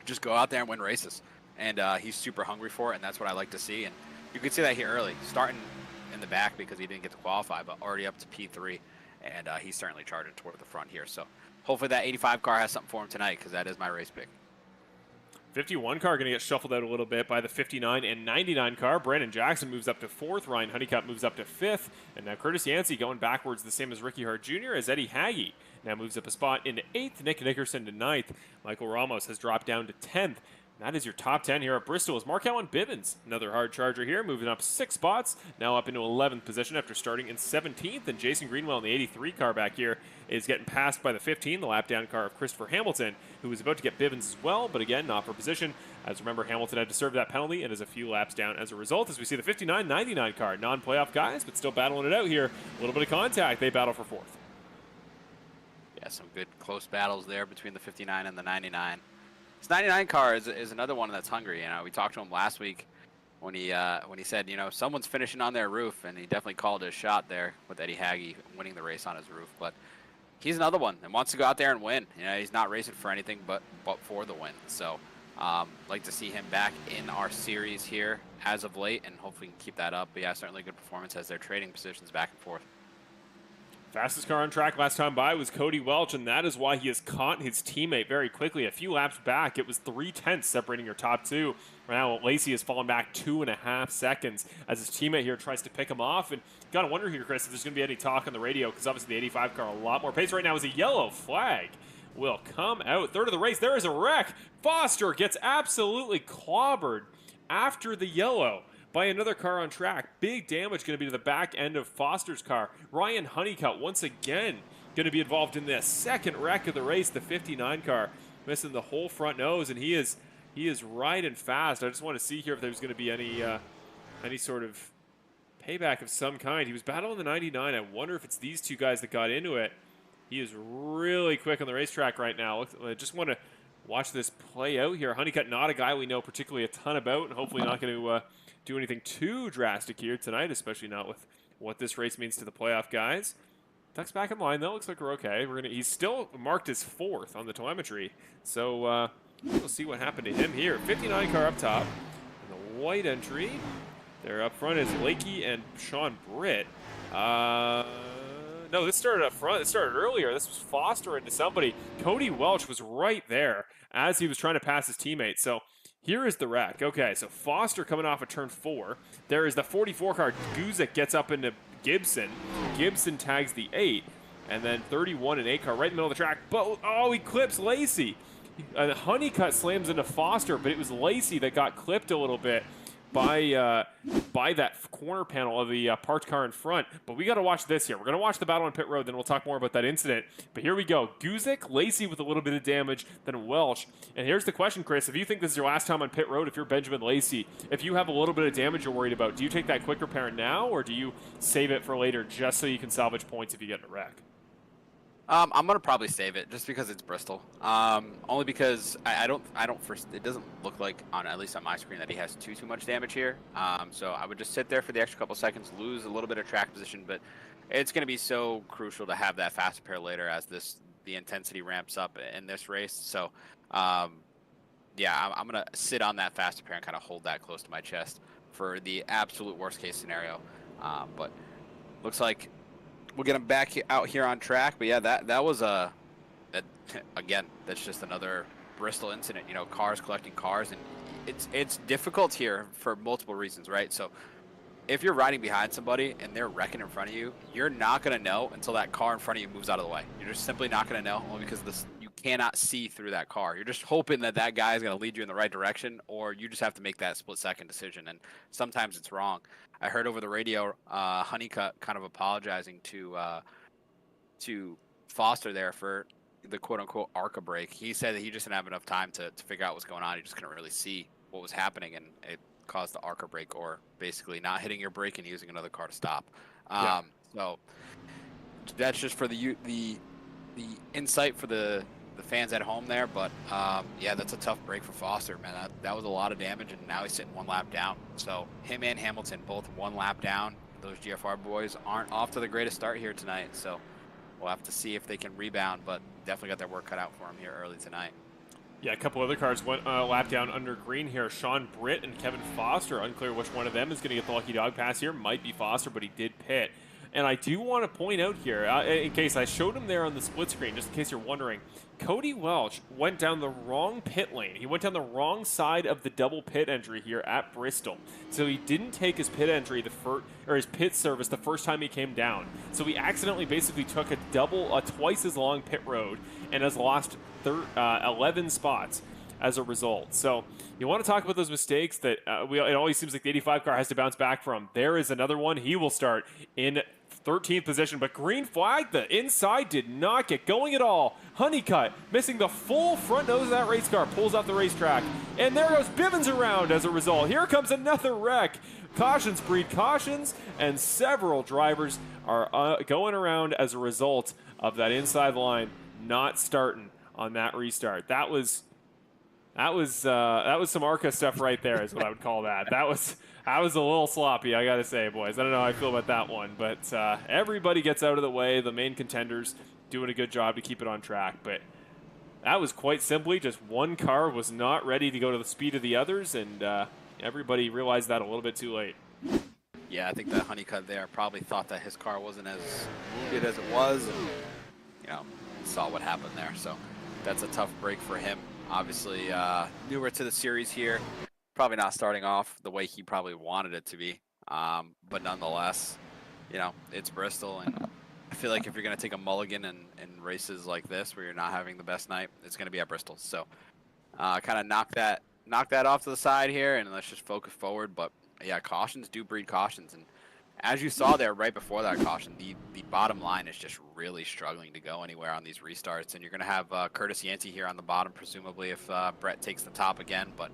Just go out there and win races. And he's super hungry for it, and that's what I like to see. And you could see that here early, starting in the back because he didn't get to qualify, but already up to P3. And he's certainly charging toward the front here. So hopefully that 85 car has something for him tonight, because that is my race pick. 51 car going to get shuffled out a little bit by the 59 and 99 car. Brandon Jackson moves up to 4th. Ryan Honeycutt moves up to 5th. And now Curtis Yancey going backwards, the same as Ricky Hart Jr. as Eddie Haggy now moves up a spot into 8th. Nick Nickerson to 9th. Michael Ramos has dropped down to 10th. That is your top 10 here at Bristol. Is Mark Allen Bivens, another hard charger here, moving up 6 spots, now up into 11th position after starting in 17th. And Jason Greenwell in the 83 car back here is getting passed by the 15, the lap down car of Christopher Hamilton, who was about to get Bivens as well, but again, not for position. As remember, Hamilton had to serve that penalty and is a few laps down as a result, as we see the 59-99 car. Non-playoff guys, but still battling it out here. A little bit of contact. They battle for 4th. Yeah, some good close battles there between the 59 and the 99. This 99 car is another one that's hungry. We talked to him last week when he said, someone's finishing on their roof, and he definitely called his shot there with Eddie Haggy winning the race on his roof. But he's another one and wants to go out there and win. He's not racing for anything but for the win. So like to see him back in our series here as of late, and hopefully we can keep that up. But yeah, certainly a good performance as they're trading positions back and forth. Fastest car on track last time by was Cody Welch, and that is why he has caught his teammate very quickly. A few laps back, it was 3/10 separating your top 2. Right now, Lacey has fallen back 2.5 seconds as his teammate here tries to pick him off. And you got to wonder here, Chris, if there's going to be any talk on the radio, because obviously the 85 car a lot more pace right now. Is a yellow flag will come out. Third of the race, there is a wreck. Foster gets absolutely clobbered after the yellow by another car on track. Big damage going to be to the back end of Foster's car. Ryan Honeycutt once again going to be involved in the second wreck of the race. The 59 car missing the whole front nose, and he is riding fast. I just want to see here if there's going to be any sort of payback of some kind. He was battling the 99. I wonder if it's these two guys that got into it. He is really quick on the racetrack right now. I just want to watch this play out here. Honeycutt, not a guy we know particularly a ton about, and hopefully not going to do anything too drastic here tonight, especially not with what this race means to the playoff guys. Ducks back in line, though. Looks like we're okay. He's still marked as 4th on the telemetry, so we'll see what happened to him here. 59 car up top, and the white entry. There up front is Lakey and Sean Britt. No, this started up front. It started earlier. This was Foster into somebody. Cody Welch was right there as he was trying to pass his teammate. So here is the wreck. Okay, so Foster coming off of turn 4. There is the 44 car. Guzik gets up into Gibson. Gibson tags the 8. And then 31 and 8 car right in the middle of the track. But, oh, he clips Lacey. Honeycutt slams into Foster, but it was Lacey that got clipped a little bit by that corner panel of the parked car in front. But we got to watch this here. We're going to watch the battle on pit road, then we'll talk more about that incident. But here we go. Guzik, Lacey with a little bit of damage, then Welch. And here's the question, Chris. If you think this is your last time on pit road, if you're Benjamin Lacey, if you have a little bit of damage you're worried about, do you take that quick repair now, or do you save it for later just so you can salvage points if you get in a wreck? I'm gonna probably save it just because it's Bristol. Only because I don't it doesn't look like at least on my screen that he has too much damage here. So I would just sit there for the extra couple seconds, lose a little bit of track position, but it's gonna be so crucial to have that fast repair later as the intensity ramps up in this race. So yeah, I'm gonna sit on that fast repair and kind of hold that close to my chest for the absolute worst case scenario. But looks like we'll get him back out here on track. But yeah, that was again, that's just another Bristol incident. You know, cars collecting cars, and it's difficult here for multiple reasons, right? So if you're riding behind somebody and they're wrecking in front of you, you're not gonna know until that car in front of you moves out of the way. You're just simply not gonna know, only because you cannot see through that car. You're just hoping that guy is gonna lead you in the right direction, or you just have to make that split-second decision, and sometimes it's wrong. I heard over the radio Honeycutt kind of apologizing to Foster there for the quote-unquote ARCA break. He said that he just didn't have enough time to figure out what's going on. He just couldn't really see what was happening, and it caused the ARCA break, or basically not hitting your brake and using another car to stop. So that's just for the insight for the fans at home there. But yeah, that's a tough break for Foster, man. That was a lot of damage, and now he's sitting one lap down. So him and Hamilton both one lap down. Those GFR boys aren't off to the greatest start here tonight, so we'll have to see if they can rebound, but definitely got their work cut out for them here early tonight. Yeah, a couple other cars went lap down under green here. Sean Britt and Kevin Foster. Unclear which one of them is going to get the lucky dog pass here. Might be Foster, but he did pit. And I do want to point out here, in case I showed him there on the split screen, just in case you're wondering, Cody Welch went down the wrong pit lane. He went down the wrong side of the double pit entry here at Bristol. So he didn't take his pit entry his pit service the first time he came down. So he accidentally basically took a twice as long pit road and has lost 11 spots as a result. So you want to talk about those mistakes that it always seems like the 85 car has to bounce back from. There is another one. He will start in 13th position, but green flag, the inside did not get going at all. Honeycutt missing the full front nose of that race car, pulls off the racetrack, and there goes Bivens around as a result. Here comes another wreck. Cautions breed cautions, and several drivers are going around as a result of that inside line not starting on that restart. That was some ARCA stuff right there, is what I would call that. That was a little sloppy, I gotta say, boys. I don't know how I feel about that one, but everybody gets out of the way. The main contenders doing a good job to keep it on track, but that was quite simply just one car was not ready to go to the speed of the others, and everybody realized that a little bit too late. Yeah, I think that Honeycutt there probably thought that his car wasn't as good as it was, and saw what happened there. So that's a tough break for him. Obviously, newer to the series here, probably not starting off the way he probably wanted it to be. But nonetheless, it's Bristol, and I feel like if you're going to take a mulligan in races like this where you're not having the best night, it's going to be at Bristol. So kind of knock that off to the side here, and let's just focus forward. But yeah, cautions do breed cautions, and as you saw there right before that caution, the bottom line is just really struggling to go anywhere on these restarts, and you're going to have Curtis Yancey here on the bottom, presumably, if Brett takes the top again. But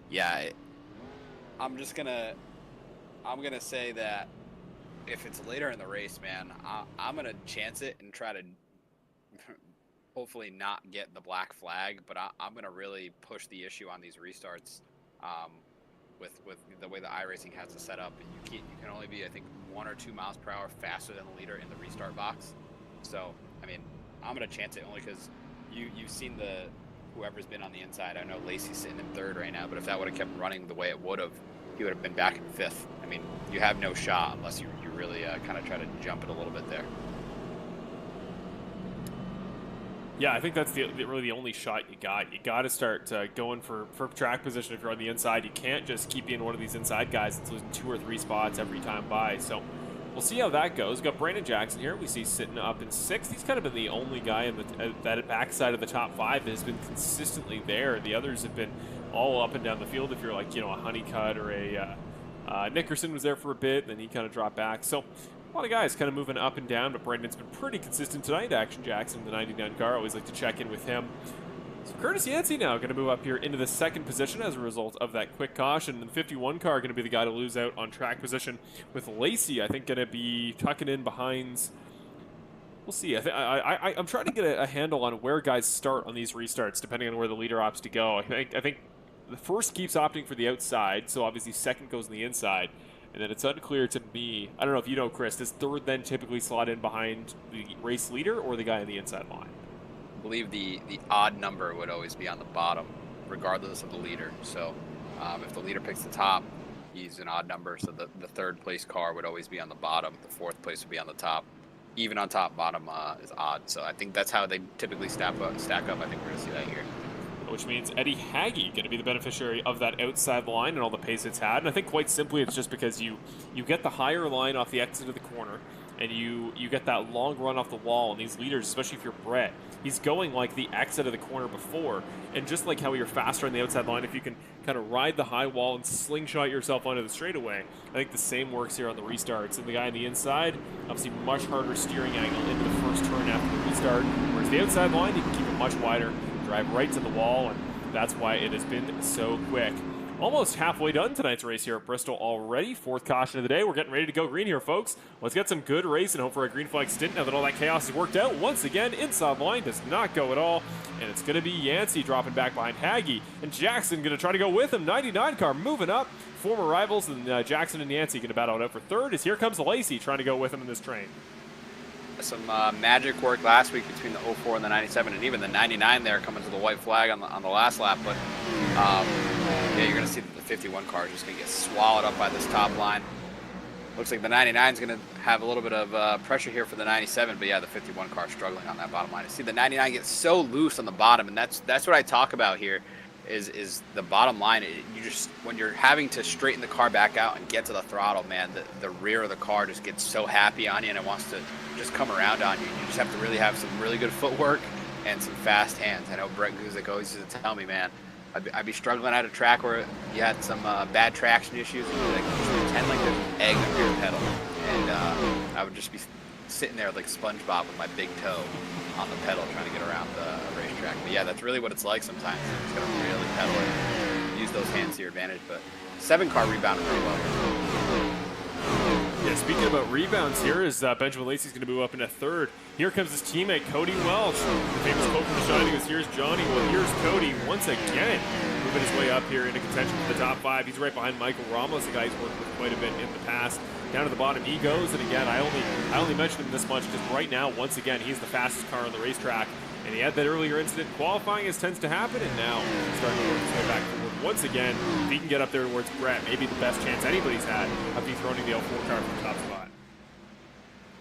yeah, I'm gonna say that if it's later in the race, man, I'm gonna chance it and try to hopefully not get the black flag, but I'm gonna really push the issue on these restarts. With the way the iRacing has it set up, and you can only be, I think, 1 or 2 miles per hour faster than the leader in the restart box. So, I mean, I'm gonna chance it only because you've seen whoever's been on the inside. I know Lacey's sitting in 3rd right now, but if that would have kept running the way it would have, he would have been back in 5th. I mean, you have no shot unless you really kind of try to jump it a little bit there. Yeah, I think that's really the only shot you got. You got to start going for track position if you're on the inside. You can't just keep being one of these inside guys that's losing 2 or 3 spots every time by. So we'll see how that goes. We've got Brandon Jackson here. We see sitting up in 6th. He's kind of been the only guy in that backside of the top 5 that has been consistently there. The others have been all up and down the field. If you're like, you know, a Honeycutt or a Nickerson was there for a bit, then he kind of dropped back. So a lot of guys kind of moving up and down, but Brandon's been pretty consistent tonight. Action Jackson, the 99 car, always like to check in with him. So Curtis Yancey now going to move up here into the 2nd position as a result of that quick caution. And the 51 car going to be the guy to lose out on track position with Lacey, I think, going to be tucking in behind. We'll see. I'm trying to get a handle on where guys start on these restarts, depending on where the leader opts to go. I think the first keeps opting for the outside, so obviously 2nd goes on the inside. And then it's unclear to me. I don't know if you know, Chris, does 3rd then typically slot in behind the race leader or the guy on the inside line? I believe the odd number would always be on the bottom, regardless of the leader. So if the leader picks the top, he's an odd number. So the 3rd place car would always be on the bottom. The 4th place would be on the top. Even on top, bottom is odd. So I think that's how they typically stack up. I think we're going to see that here. Which means Eddie Haggy going to be the beneficiary of that outside line and all the pace it's had. And I think quite simply it's just because you get the higher line off the exit of the corner, and you get that long run off the wall. And these leaders, especially if you're Brett, he's going like the exit of the corner before. And just like how you're faster on the outside line, if you can kind of ride the high wall and slingshot yourself onto the straightaway, I think the same works here on the restarts. And the guy on the inside, obviously much harder steering angle into the first turn after the restart. Whereas the outside line, you can keep it much wider, drive right to the wall, and that's why it has been so quick. Almost halfway done tonight's race here at Bristol already. 4th caution of the day. We're getting ready to go green here, folks. Let's get some good racing. Hope for a green flag stint now that all that chaos has worked out. Once again, inside line does not go at all. And it's going to be Yancey dropping back behind Haggy. And Jackson going to try to go with him. 99 car moving up. Former rivals, and Jackson and Yancey going to battle it out for 3rd as here comes Lacey trying to go with him in this train. Some magic work last week between the 04 and the 97, and even the 99 there coming to the white flag on the last lap. But yeah, you're going to see that the 51 car is just going to get swallowed up by this top line. Looks like the 99 is going to have a little bit of pressure here for the 97, but yeah, the 51 car struggling on that bottom line. I see the 99 gets so loose on the bottom, and that's what I talk about here. Is the bottom line. You just, when you're having to straighten the car back out and get to the throttle, man, the rear of the car just gets so happy on you and it wants to just come around on you. You just have to really have some really good footwork and some fast hands. I know Brett Guzik always used to tell me, man, I'd be struggling at a track where you had some bad traction issues, and you'd like, just pretend like to egg the rear pedal, and I would just be sitting there like SpongeBob with my big toe on the pedal trying to get around the racetrack. But yeah, that's really what it's like sometimes. You just gotta really pedal it, use those hands to your advantage. But 7 car rebounded pretty well. Yeah, speaking about rebounds here, is Benjamin Lacey's going to move up into 3rd. Here comes his teammate, Cody Welch. The famous quote from The Shining is, "Here's Johnny." Well, here's Cody once again, moving his way up here into contention for the top 5. He's right behind Michael Ramos, a guy he's worked with quite a bit in the past. Down to the bottom he goes, and again, I only mentioned him this much because right now, once again, he's the fastest car on the racetrack. And he had that earlier incident qualifying, as tends to happen, and now he's starting to work his way back forward. Once again, if he can get up there towards Brett, maybe the best chance anybody's had of dethroning the L4 car from the top spot.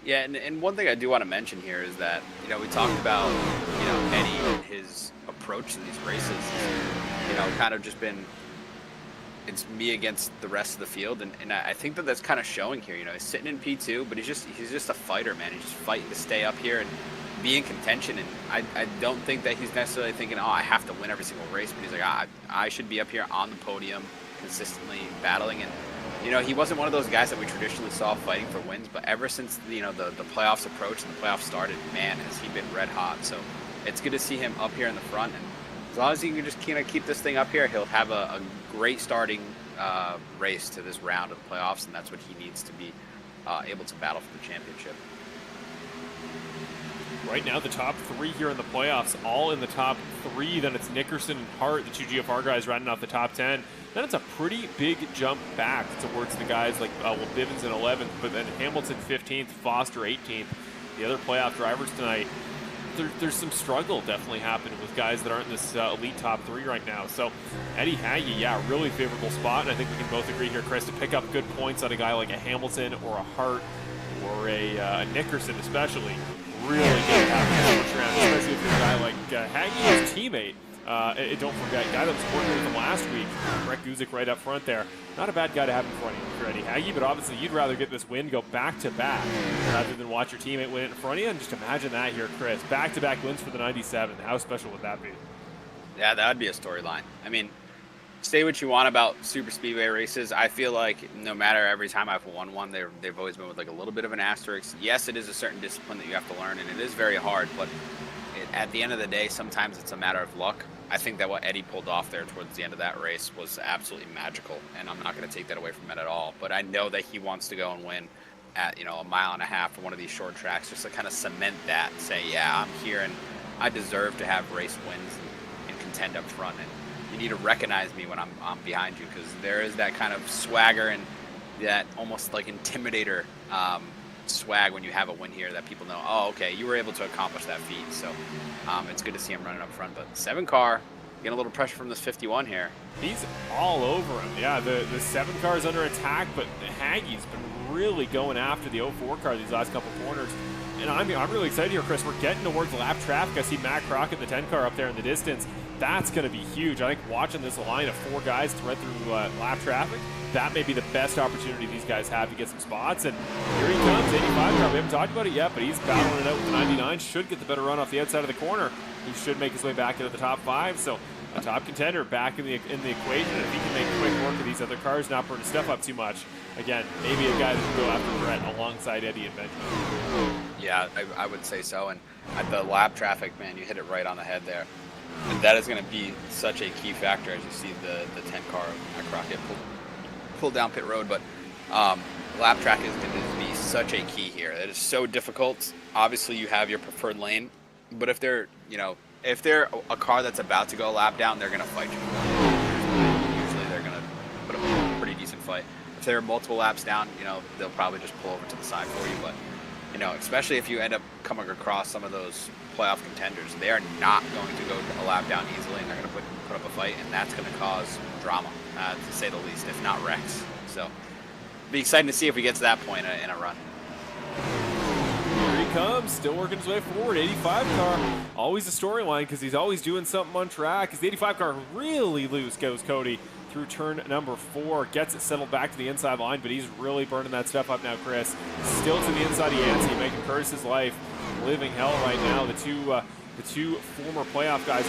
Yeah, and one thing I do want to mention here is that, you know, we talked about, you know, Eddie and his approach to these races, you know, kind of just been, it's me against the rest of the field, and I think that that's kind of showing here. You know, he's sitting in P2, but he's just a fighter, man. He's just fighting to stay up here and be in contention, and I don't think that he's necessarily thinking, oh, I have to win every single race, but he's like, I should be up here on the podium consistently battling. And you know, he wasn't one of those guys that we traditionally saw fighting for wins, but ever since, you know, the playoffs approached and the playoffs started, man, has he been red hot. So it's good to see him up here in the front, and as long as he can just kind of keep this thing up here, he'll have a great starting race to this round of the playoffs, and that's what he needs to be able to battle for the championship. Right now, the top 3 here in the playoffs, all in the top 3. Then it's Nickerson and Hart, the 2 GFR guys, rounding off the top 10. Then it's a pretty big jump back towards the guys like Bivens in 11th, but then Hamilton 15th, Foster 18th. The other playoff drivers tonight, there's some struggle definitely happening with guys that aren't in this elite top 3 right now. So Eddie Haggy, yeah, really favorable spot, and I think we can both agree here, Chris, to pick up good points on a guy like a Hamilton or a Hart or a Nickerson especially. Really good to have him around, especially if you're a guy like Haggy, his teammate. Don't forget, guy that was working with him last week, Brett Guzik right up front there. Not a bad guy to have in front of you if you're Eddie Haggy, but obviously you'd rather get this win go back-to-back rather than watch your teammate win it in front of you. And just imagine that here, Chris. Back-to-back wins for the 97. How special would that be? Yeah, that would be a storyline. I mean, say what you want about super speedway races. I feel like no matter every time I've won one, they've always been with like a little bit of an asterisk. Yes, it is a certain discipline that you have to learn, and it is very hard, but at the end of the day, sometimes it's a matter of luck. I think that what Eddie pulled off there towards the end of that race was absolutely magical, and I'm not going to take that away from it at all. But I know that he wants to go and win at, 1.5 miles for one of these short tracks, just to kind of cement that, say, yeah, I'm here and I deserve to have race wins and contend up front. And you need to recognize me when I'm behind you, because there is that kind of swagger and that almost like intimidator swag when you have a win here, that people know, oh, okay, you were able to accomplish that feat. So it's good to see him running up front. But 7 car, getting a little pressure from this 51 here. He's all over him. Yeah, the 7 car is under attack, but Haggy's been really going after the 04 car these last couple corners. And I'm really excited here, Chris. We're getting towards lap traffic. I see Matt Crocker, the 10 car, up there in the distance. That's going to be huge. I think watching this line of 4 guys thread through lap traffic, that may be the best opportunity these guys have to get some spots. And here he comes, 85 car. We haven't talked about it yet, but he's battling it out with the 99. Should get the better run off the outside of the corner. He should make his way back into the top 5. So a top contender back in the equation. And if he can make quick work of these other cars, not burn his stuff up too much, again, maybe a guy that can go after Brett alongside Eddie and Benjamin. Yeah, I would say so. And at the lap traffic, man, you hit it right on the head there. And that is going to be such a key factor as you see the 10 car of Crocker pull down pit road. But lap track is going to be such a key here. It is so difficult. Obviously, you have your preferred lane, but if they're a car that's about to go a lap down, they're going to fight you. Usually they're going to put up a pretty decent fight. If they're multiple laps down, they'll probably just pull over to the side for you. But especially if you end up coming across some of those playoff contenders, they are not going to go a lap down easily, and they're going to put up a fight, and that's going to cause drama, to say the least, if not wrecks. So it'll be exciting to see if we get to that point in a run. Here he comes, still working his way forward. 85 car, always a storyline because he's always doing something on track. As the 85 car really loose goes Cody through turn number 4, gets it settled back to the inside line, but he's really burning that stuff up now, Chris. Still to the inside of Yancey, making Curtis's life living hell right now. The two former playoff guys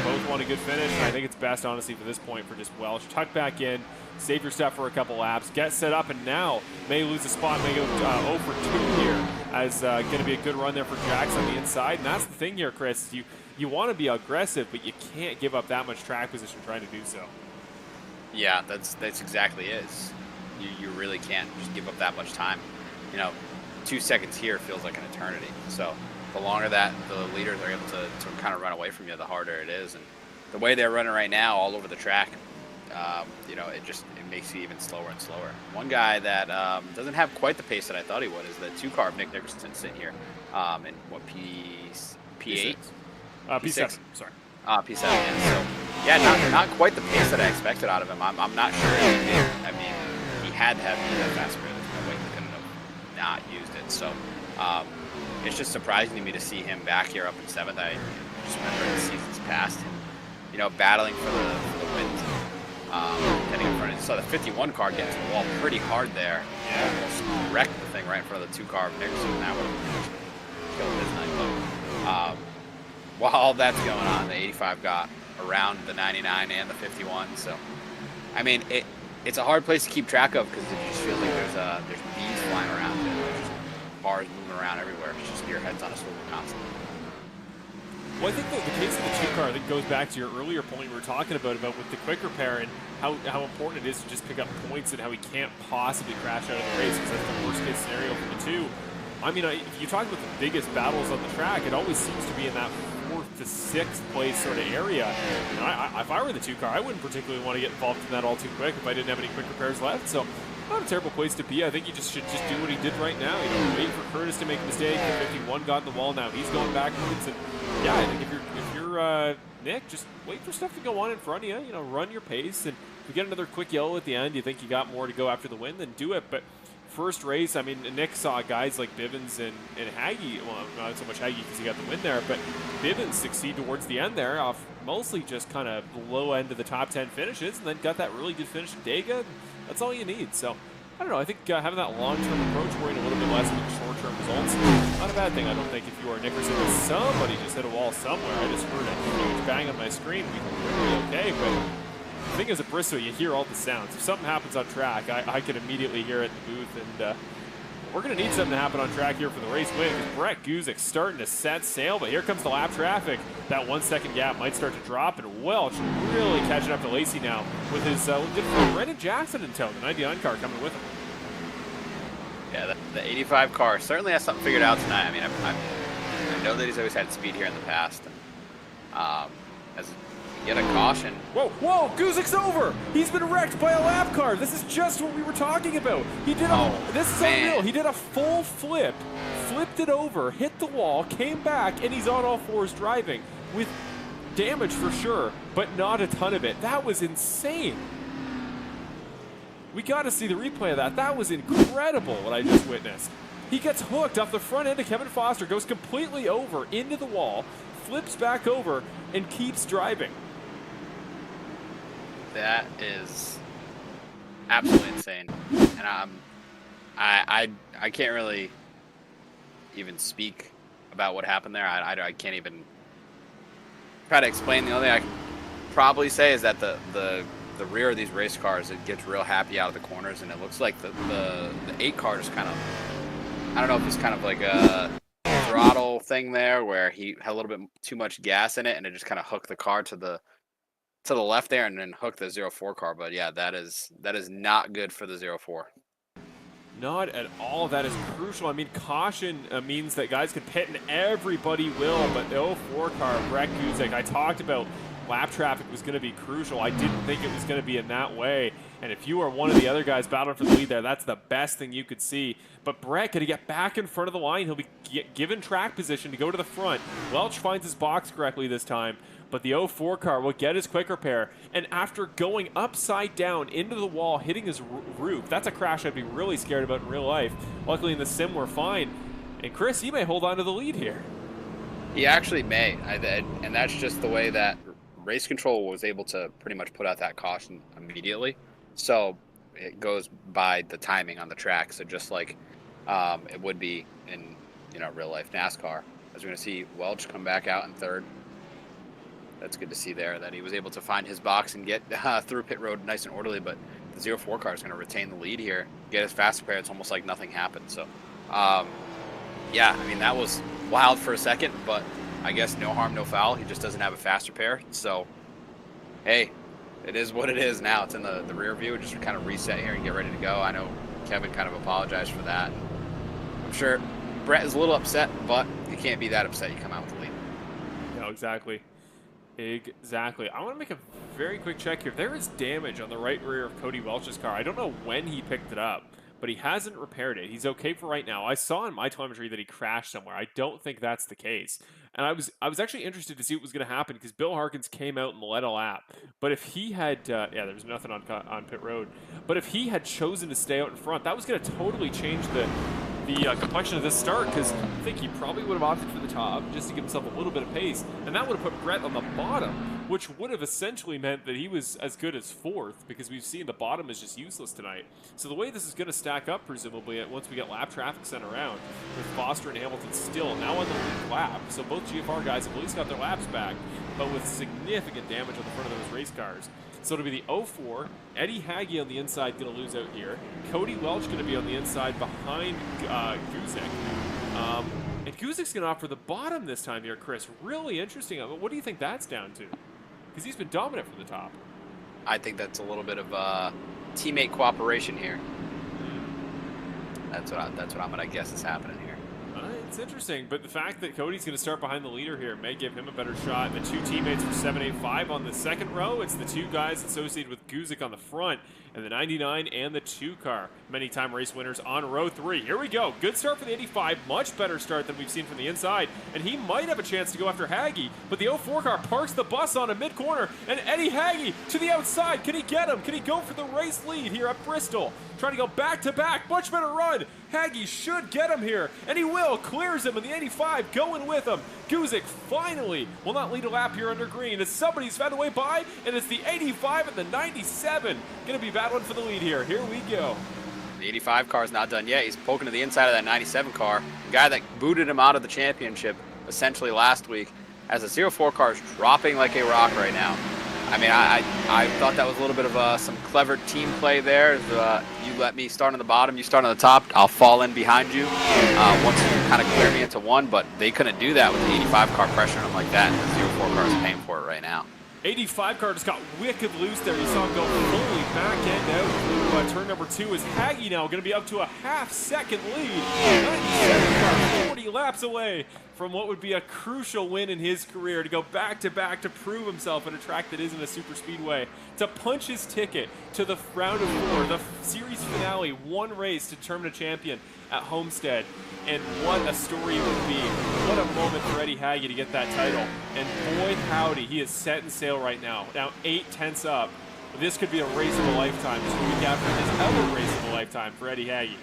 both want a good finish, and I think it's best, honestly, for this point for just Welch. Tuck back in, save your stuff for a couple laps, get set up, and now may lose a spot, may go 0 for 2 here, as going to be a good run there for Jax on the inside. And that's the thing here, Chris. You want to be aggressive, but you can't give up that much track position trying to do so. Yeah, that's exactly it. You really can't just give up that much time. 2 seconds here feels like an eternity. So the longer that the leaders are able to kind of run away from you, the harder it is. And the way they're running right now all over the track, it makes you even slower and slower. One guy that doesn't have quite the pace that I thought he would is the 2 car of Nick Nickerson sitting here in what, P8? P7, sorry. P7, yeah. So, yeah, not quite the pace that I expected out of him. I'm not sure if he did. I mean, he had to have that fast grid. There's no way he couldn't have not used it. So, it's just surprising to me to see him back here up in 7th. I just remember in the seasons past him, battling for the wins. Heading in front of, so the 51 car gets the wall pretty hard there. Yeah. Almost wrecked the thing right in front of the 2 car of Nickerson. That would have killed his night. But while all that's going on, the 85 got around the 99 and the 51. So, I mean, it's a hard place to keep track of because it just feels like there's bees flying around and there's just bars moving around everywhere. It's just your head's on a swivel constantly. Well, I think the case of the 2 car, I think, goes back to your earlier point we were talking about with the quicker pair and how important it is to just pick up points and how he can't possibly crash out of the race because that's the worst case scenario for the 2. I mean, if you talk about the biggest battles on the track, it always seems to be in that 4th to 6th place sort of area. And if I were the 2 car, I wouldn't particularly want to get involved in that all too quick if I didn't have any quick repairs left. So, not a terrible place to be. I think you should just do what he did right now. Wait for Curtis to make a mistake. The 51 got in the wall. Now he's going backwards. And yeah, I think if you're Nick, just wait for stuff to go on in front of you. Run your pace. And if you get another quick yellow at the end, you think you got more to go after the win, then do it. But first race, I mean, Nick saw guys like Bivens and Haggy, well, not so much Haggy because he got the win there, but Bivens succeed towards the end there off mostly just kind of low end of the top 10 finishes, and then got that really good finish in Dega. That's all you need. So, I don't know. I think having that long-term approach, worrying a little bit less about short-term results, not a bad thing. I don't think if you are Nickerson, somebody just hit a wall somewhere. I just heard a huge bang on my screen. We were okay, but the thing is, at Bristol, you hear all the sounds. If something happens on track, I can immediately hear it in the booth, and we're going to need something to happen on track here for the race win, because Brett Guzik starting to set sail, but here comes the lap traffic. That 1 second gap might start to drop, and Welch really catching up to Lacey now with his good friend Brendan Jackson in tow, the 99 car coming with him. Yeah, the 85 car certainly has something figured out tonight. I mean, I know that he's always had speed here in the past. And, as we get a caution. Whoa, Guzik's over! He's been wrecked by a lap car. This is just what we were talking about. He did this is unreal. He did a full flip, flipped it over, hit the wall, came back, and he's on all fours driving with damage for sure, but not a ton of it. That was insane. We got to see the replay of that. That was incredible what I just witnessed. He gets hooked off the front end of Kevin Foster, goes completely over into the wall, flips back over, and keeps driving. That is absolutely insane. And I can't really even speak about what happened there. I can't even try to explain. The only thing I can probably say is that the rear of these race cars, it gets real happy out of the corners, and it looks like the 8 car just kind of, I don't know if it's kind of like a throttle thing there where he had a little bit too much gas in it, and it just kind of hooked the car to the left there and then hooked the 04 car. But yeah, that is not good for the 04. Not at all. That is crucial. I mean, caution means that guys can pit, and everybody will, but the 04 car, Brett Guzik, I talked about lap traffic was going to be crucial. I didn't think it was going to be in that way. And if you are one of the other guys battling for the lead there, that's the best thing you could see. But Brett, going to get back in front of the line. He'll be given track position to go to the front. Welch finds his box correctly this time, but the 04 car will get his quick repair. And after going upside down into the wall, hitting his roof, that's a crash I'd be really scared about in real life. Luckily in the sim, we're fine. And Chris, he may hold on to the lead here. He actually may. And that's just the way that Race Control was able to pretty much put out that caution immediately. So it goes by the timing on the track. So just like it would be in real life NASCAR, as we're going to see Welch come back out in third. That's good to see there that he was able to find his box and get through pit road nice and orderly. But the 04 car is going to retain the lead here, get his fast repair. It's almost like nothing happened. So yeah, I mean, that was wild for a second, but I guess no harm, no foul. He just doesn't have a fast repair. So, hey, it is what it is now. It's in the rear view. Just kind of reset here and get ready to go. I know Kevin kind of apologized for that. I'm sure Brett is a little upset, but you can't be that upset. You come out with the lead. No, exactly. Exactly. I want to make a very quick check here. There is damage on the right rear of Cody Welch's car. I don't know when he picked it up, but he hasn't repaired it. He's okay for right now. I saw in my telemetry that he crashed somewhere. I don't think that's the case. And I was actually interested to see what was going to happen because Bill Harkins came out and led a lap. But if he had, yeah, there's nothing on pit road. But if he had chosen to stay out in front, that was going to totally change the complexion of this start, because I think he probably would have opted for the top just to give himself a little bit of pace, and that would have put Brett on the bottom, which would have essentially meant that he was as good as fourth, because we've seen the bottom is just useless tonight. So the way this is going to stack up, presumably, once we get lap traffic sent around, with Foster and Hamilton still now on the lead lap, so both GFR guys have at least got their laps back, but with significant damage on the front of those race cars. So it'll be the 04, Eddie Haggy on the inside going to lose out here. Cody Welch going to be on the inside behind Guzik. And Guzik's going to opt for the bottom this time here, Chris. Really interesting. What do you think that's down to? Because he's been dominant from the top. I think that's a little bit of teammate cooperation here. That's what I'm going to guess is happening here. It's interesting, but the fact that Cody's going to start behind the leader here may give him a better shot. The two teammates for 785 on the second row. It's the two guys associated with Guzik on the front, and the 99 and the 2 car. Many-time race winners on row 3. Here we go. Good start for the 85. Much better start than we've seen from the inside, and he might have a chance to go after Haggy, but the 04 car parks the bus on a mid-corner, and Eddie Haggy to the outside. Can he get him? Can he go for the race lead here at Bristol? Trying to go back-to-back. Much better run. Haggy should get him here, and he will. Clears him in the 85, going with him. Guzik finally will not lead a lap here under green as somebody's found a way by, and it's the 85 and the 97. Going to be battling for the lead here. Here we go. The 85 car is not done yet. He's poking to the inside of that 97 car. The guy that booted him out of the championship essentially last week, as the 04 car is dropping like a rock right now. I mean, I thought that was a little bit of some clever team play there. You let me start on the bottom, you start on the top, I'll fall in behind you once you kind of clear me into one, but they couldn't do that with the 85 car pressuring them like that. The 04 car is paying for it right now. 85 car just got wicked loose there. You saw him go fully back end out through turn number 2 as Haggy now going to be up to a half-second lead. 97 car 40 laps away from what would be a crucial win in his career, to go back-to-back to prove himself at a track that isn't a super speedway, to punch his ticket to the round of 4, the series finale, one race to determine a champion at Homestead. And what a story it would be. What a moment for Eddie Haggy to get that title. And boy howdy, he is set in sail right now. Now 8/10 up. This could be a race of a lifetime. Just a week after this other race of a lifetime for Eddie Haggy.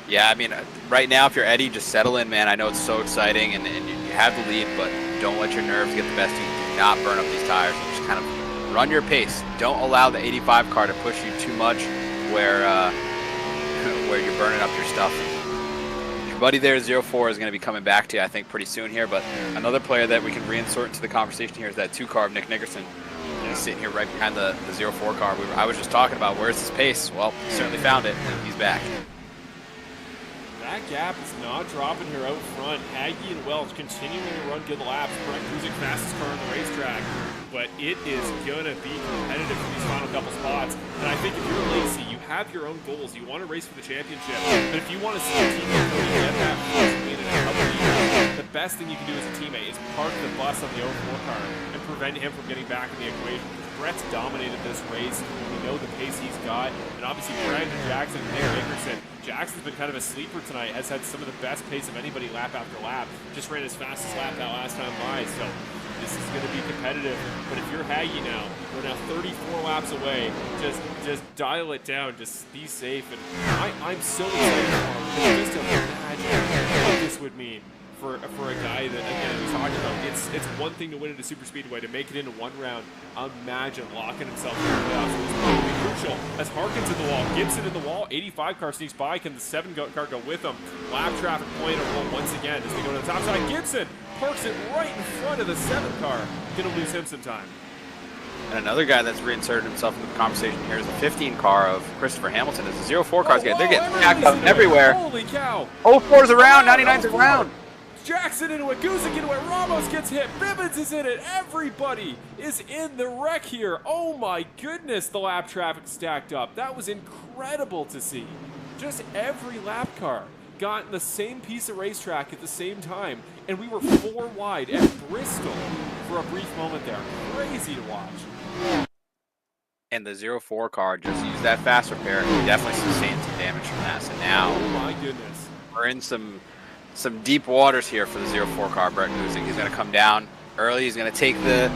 Yeah, I mean, right now, if you're Eddie, just settle in, man. I know it's so exciting, and you have the lead, but don't let your nerves get the best of you. Do not burn up these tires. Just kind of run your pace. Don't allow the 85 car to push you too much where you're burning up your stuff. Your buddy there, 04, is going to be coming back to you, I think, pretty soon here, but another player that we can reinsert into the conversation here is that 2 car of Nick Nickerson. He's sitting here right behind the 04 car. I was just talking about where's his pace. Well, he certainly found it. He's back. That gap is not dropping here out front. Haggy and Welch continuing to run good laps. Brett Guzik, fastest car on the racetrack. But it is going to be competitive for these final couple spots. And I think if you're Lacey, you have your own goals. You want to race for the championship. But if you want to see a teammate get that first win in a couple of years, the best thing you can do as a teammate is park the bus on the 04 car and prevent him from getting back in the equation. Brett's dominated this race. We know the pace he's got. And obviously Brandon Jackson and Nick Nickerson. Jackson's been kind of a sleeper tonight, has had some of the best pace of anybody lap after lap. Just ran his fastest lap that last time by, so this is going to be competitive. But if you're Haggy now, we're now 34 laps away. Just dial it down, just be safe. And I'm so excited for him. Just imagine what this would mean for a guy that, again, we talked about, it's one thing to win at a super speedway, to make it into one round. Imagine locking himself in the playoffs. It's probably crucial. As Harkin's in the wall, Gibson in the wall, 85 car sneaks by. Can the 7 car go with him? Lap traffic point of roll once again as they go to the top side. Gibson parks it right in front of the 7 car. Gonna lose him some time. And another guy that's reinserted himself into the conversation here is the 15 car of Christopher Hamilton. As the 04 cars they're getting packed up everywhere. Holy cow! 04's around, 99's around. Jackson into it, Guzik into it, Ramos gets hit, Bibbins is in it, everybody is in the wreck here. Oh my goodness, the lap traffic stacked up. That was incredible to see. Just every lap car got in the same piece of racetrack at the same time, and we were 4 wide at Bristol for a brief moment there. Crazy to watch. And the 04 car just used that fast repair and definitely sustained some damage from that. So now, oh my goodness, we're in some deep waters here for the 04 car, Brett Guzik. He's going to come down early. He's going to take the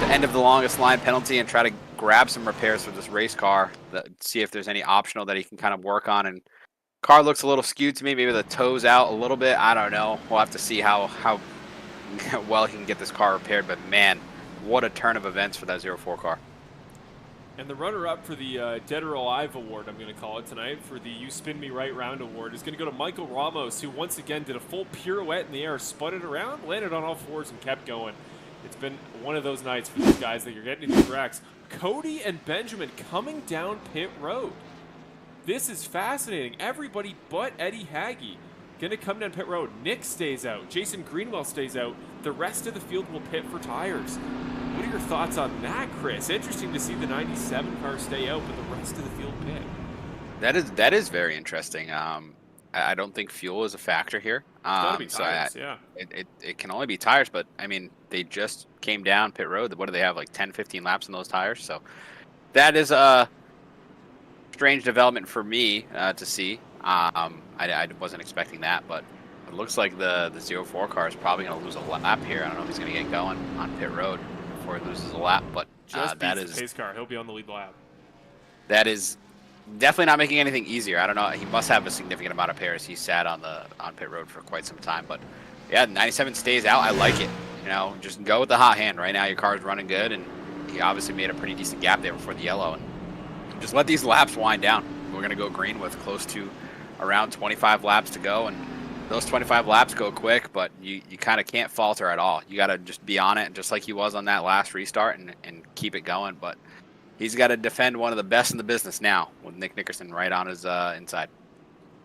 end of the longest line penalty and try to grab some repairs for this race car, see if there's any optional that he can kind of work on. And car looks a little skewed to me. Maybe the toe's out a little bit. I don't know. We'll have to see how well he can get this car repaired. But man, what a turn of events for that 04 car. And the runner-up for the Dead or Alive award, I'm going to call it tonight, for the You Spin Me Right Round award, is going to go to Michael Ramos, who once again did a full pirouette in the air, spun it around, landed on all fours, and kept going. It's been one of those nights for these guys that you're getting in these wrecks. Cody and Benjamin coming down pit road. This is fascinating. Everybody but Eddie Haggy going to come down pit road. Nick stays out. Jason Greenwell stays out. The rest of the field will pit for tires. What are your thoughts on that, Chris? Interesting to see the 97 car stay out, but the rest of the field pit. That is very interesting. I don't think fuel is a factor here. It's got to be So tires, yeah. it can only be tires, but I mean, they just came down pit road. What do they have, like 10, 15 laps in those tires? So that is a strange development for me to see. I wasn't expecting that, but it looks like the 04 car is probably going to lose a lap here. I don't know if he's going to get going on pit road before he loses a lap, but Just that beats is the pace car. He'll be on the lead lap. that is definitely not making anything easier. I don't know. He must have a significant amount of pairs. He sat on pit road for quite some time, but yeah, 97 stays out. I like it. You know, just go with the hot hand. Right now, your car's running good, and he obviously made a pretty decent gap there before the yellow. And just let these laps wind down. We're gonna go green with close to around 25 laps to go, and those 25 laps go quick, but you kind of can't falter at all. You got to just be on it, just like he was on that last restart, and keep it going. But he's got to defend one of the best in the business now with Nick Nickerson right on his inside.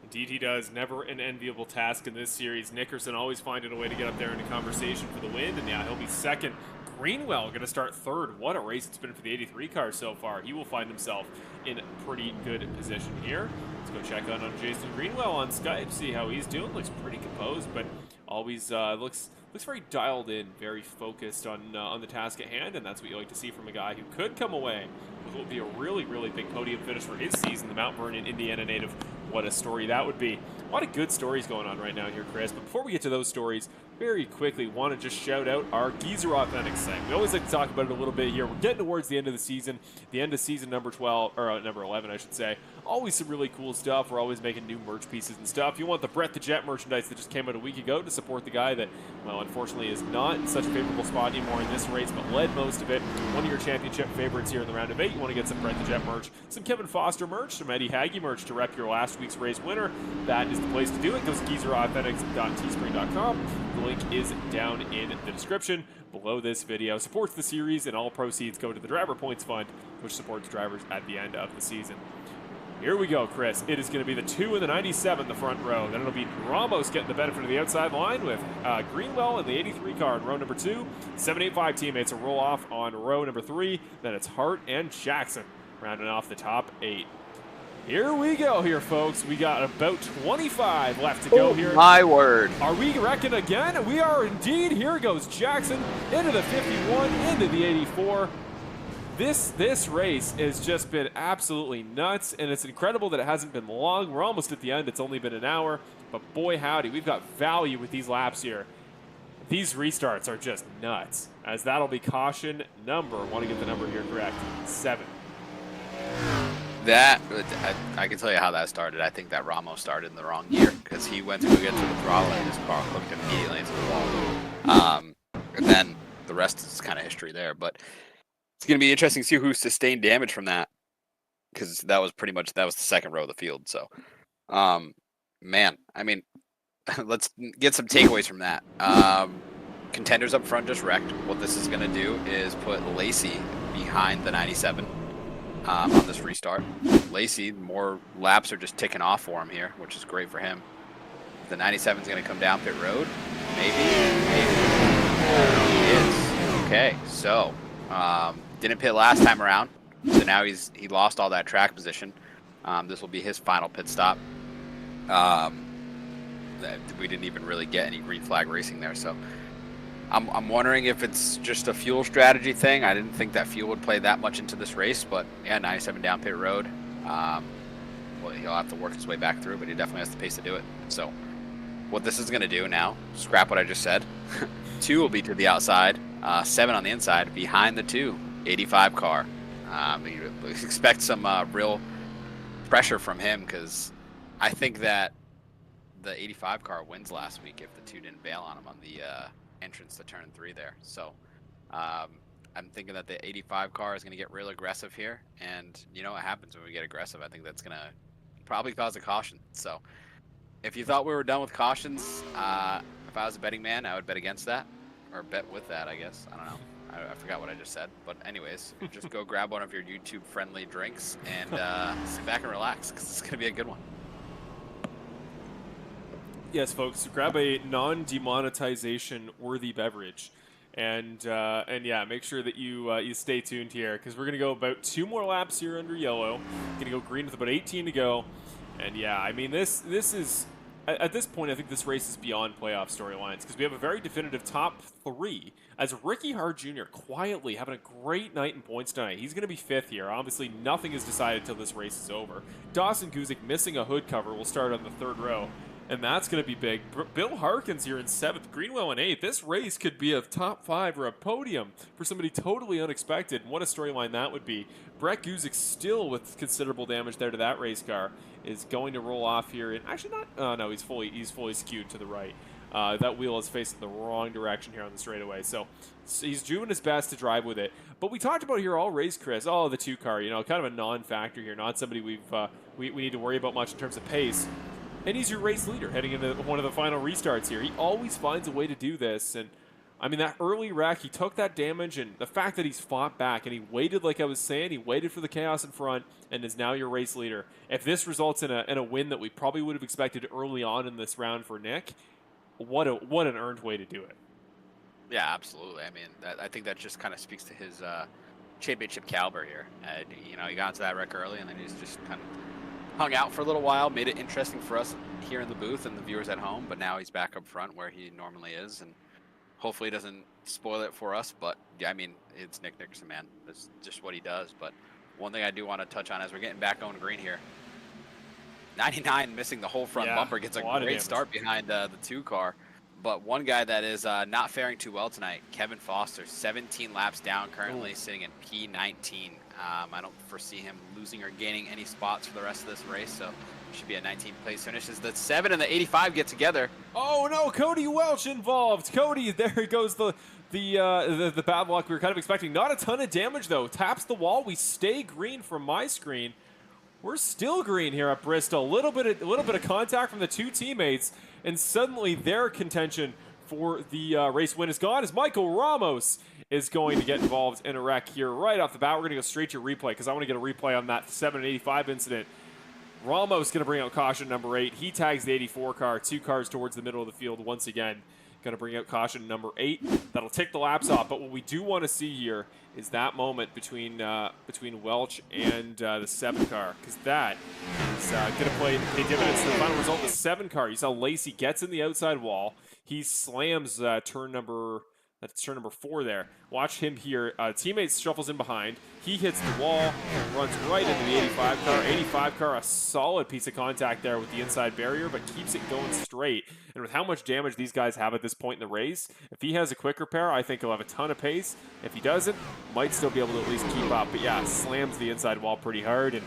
Indeed he does. Never an enviable task in this series. Nickerson always finding a way to get up there into conversation for the win, and yeah, he'll be second. Greenwell going to start third. What a race it's been for the 83 car so far. He will find himself in pretty good position here. Let's go check on Jason Greenwell on Skype, see how he's doing. Looks pretty composed, but always looks very dialed in, very focused on the task at hand, and that's what you like to see from a guy who could come away with what would be a really, really big podium finish for his season, the Mount Vernon, Indiana native. What a story that would be. A lot of good stories going on right now here, Chris, but before we get to those stories, very quickly want to just shout out our Geezer Authentic site. We always like to talk about it a little bit here. We're getting towards the end of the season number 12, or number 11, I should say. Always some really cool stuff. We're always making new merch pieces and stuff. If you want the Brett the Jet merchandise that just came out a week ago to support the guy that, well, unfortunately is not in such a favorable spot anymore in this race, but led most of it. One of your championship favorites here in the round of 8. You want to get some Brett the Jet merch, some Kevin Foster merch, some Eddie Haggy merch to rep your last week's race winner. That is the place to do it. Go to geezerauthentics.teespring.com. The link is down in the description below this video. Supports the series, and all proceeds go to the Driver Points Fund, which supports drivers at the end of the season. Here we go, Chris. It is going to be the 2 and the 97, the front row. Then it'll be Ramos getting the benefit of the outside line with Greenwell in the 83 car in row number 2. 785 teammates will roll off on row number 3. Then it's Hart and Jackson rounding off the top 8. Here we go here, folks. We got about 25 left to go here. My word. Are we wrecking again? We are indeed. Here goes Jackson into the 51, into the 84. This race has just been absolutely nuts, and it's incredible that it hasn't been long. We're almost at the end. It's only been an hour, but boy howdy, we've got value with these laps here. These restarts are just nuts, as that'll be caution number, I want to get the number here correct, 7. That I can tell you how that started. I think that Ramos started in the wrong gear because he went to go get to the throttle and his car hooked immediately into the wall. And then the rest is kind of history there. But it's going to be interesting to see who sustained damage from that, because that was the second row of the field. So, man, I mean, let's get some takeaways from that. Contenders up front just wrecked. What this is going to do is put Lacey behind the 97. On this restart. Lacey, more laps are just ticking off for him here, which is great for him. The 97 is going to come down pit road. Maybe. He is. Okay, so didn't pit last time around, so now he lost all that track position. This will be his final pit stop. We didn't even really get any green flag racing there, so I'm wondering if it's just a fuel strategy thing. I didn't think that fuel would play that much into this race, but yeah, 97 down pit road. Well, he'll have to work his way back through, but he definitely has the pace to do it. So what this is going to do now, scrap what I just said. 2 will be to the outside, 7 on the inside, behind the 2, 85 car. You expect some real pressure from him, because I think that the 85 car wins last week if the 2 didn't bail on him on the entrance to turn 3 there. So I'm thinking that the 85 car is going to get real aggressive here, and you know what happens when we get aggressive. I think that's going to probably cause a caution. So if you thought we were done with cautions, if I was a betting man, I would bet against that, or bet with that, I guess. I don't know. I forgot what I just said, but anyways, just go grab one of your YouTube friendly drinks and sit back and relax, because it's going to be a good one. Yes, folks, grab a non-demonetization worthy beverage, and yeah, make sure that you stay tuned here, because we're gonna go about 2 more laps here under yellow. Gonna go green with about 18 to go, and yeah, I mean this is at this point, I think this race is beyond playoff storylines because we have a very definitive top 3 as Ricky Hart Jr. quietly having a great night in points tonight. He's going to be 5th here. Obviously, nothing is decided until this race is over. Dawson Guzik missing a hood cover will start on the 3rd row, and that's going to be big. Bill Harkins here in 7th, Greenwell in 8th. This race could be a top 5 or a podium for somebody totally unexpected. And what a storyline that would be. Brett Guzik still with considerable damage there to that race car is going to roll off here. And actually not, no, he's fully skewed to the right. That wheel is facing the wrong direction here on the straightaway. So he's doing his best to drive with it. But we talked about here all race, Chris, the 2-car, kind of a non-factor here, not somebody we need to worry about much in terms of pace. And he's your race leader heading into one of the final restarts here. He always finds a way to do this. And, I mean, that early wreck, he took that damage, and the fact that he's fought back, and he waited, like I was saying, he waited for the chaos in front, and is now your race leader. If this results in a win that we probably would have expected early on in this round for Nick, what an earned way to do it. Yeah, absolutely. I mean, I think that just kind of speaks to his championship caliber here. He got into that wreck early, and then he's just kind of hung out for a little while, made it interesting for us here in the booth and the viewers at home, but now he's back up front where he normally is, and hopefully he doesn't spoil it for us. But yeah, I mean, it's Nick Nickerson, man. That's just what he does. But one thing I do want to touch on as we're getting back on green here, 99 missing the whole front bumper, gets a great start behind the 2-car. But one guy that is not faring too well tonight, Kevin Foster, 17 laps down, currently sitting in P19. I don't foresee him losing or gaining any spots for the rest of this race, so should be a 19th place finish as the 7 and the 85 get together. Oh no, Cody Welch involved. Cody, there goes the bad luck we were kind of expecting. Not a ton of damage though. Taps the wall. We stay green from my screen. We're still green here at Bristol. A little bit of contact from the 2 teammates, and suddenly their contention for the race win is gone as Michael Ramos is going to get involved in a wreck here right off the bat. We're going to go straight to replay because I want to get a replay on that 7 and 85 incident. Ramos going to bring out caution number 8. He tags the 84 car, 2 cars towards the middle of the field once again. Going to bring out caution number 8. That'll tick the laps off. But what we do want to see here is that moment between Welch and the 7 car, because that is going to pay dividends to the final result. The 7 car, you saw Lacey gets in the outside wall. He slams turn number 4 there. Watch him here. Teammate shuffles in behind. He hits the wall, runs right into the 85 car. 85 car, a solid piece of contact there with the inside barrier, but keeps it going straight. And with how much damage these guys have at this point in the race, if he has a quick repair, I think he'll have a ton of pace. If he doesn't, might still be able to at least keep up. But yeah, slams the inside wall pretty hard. And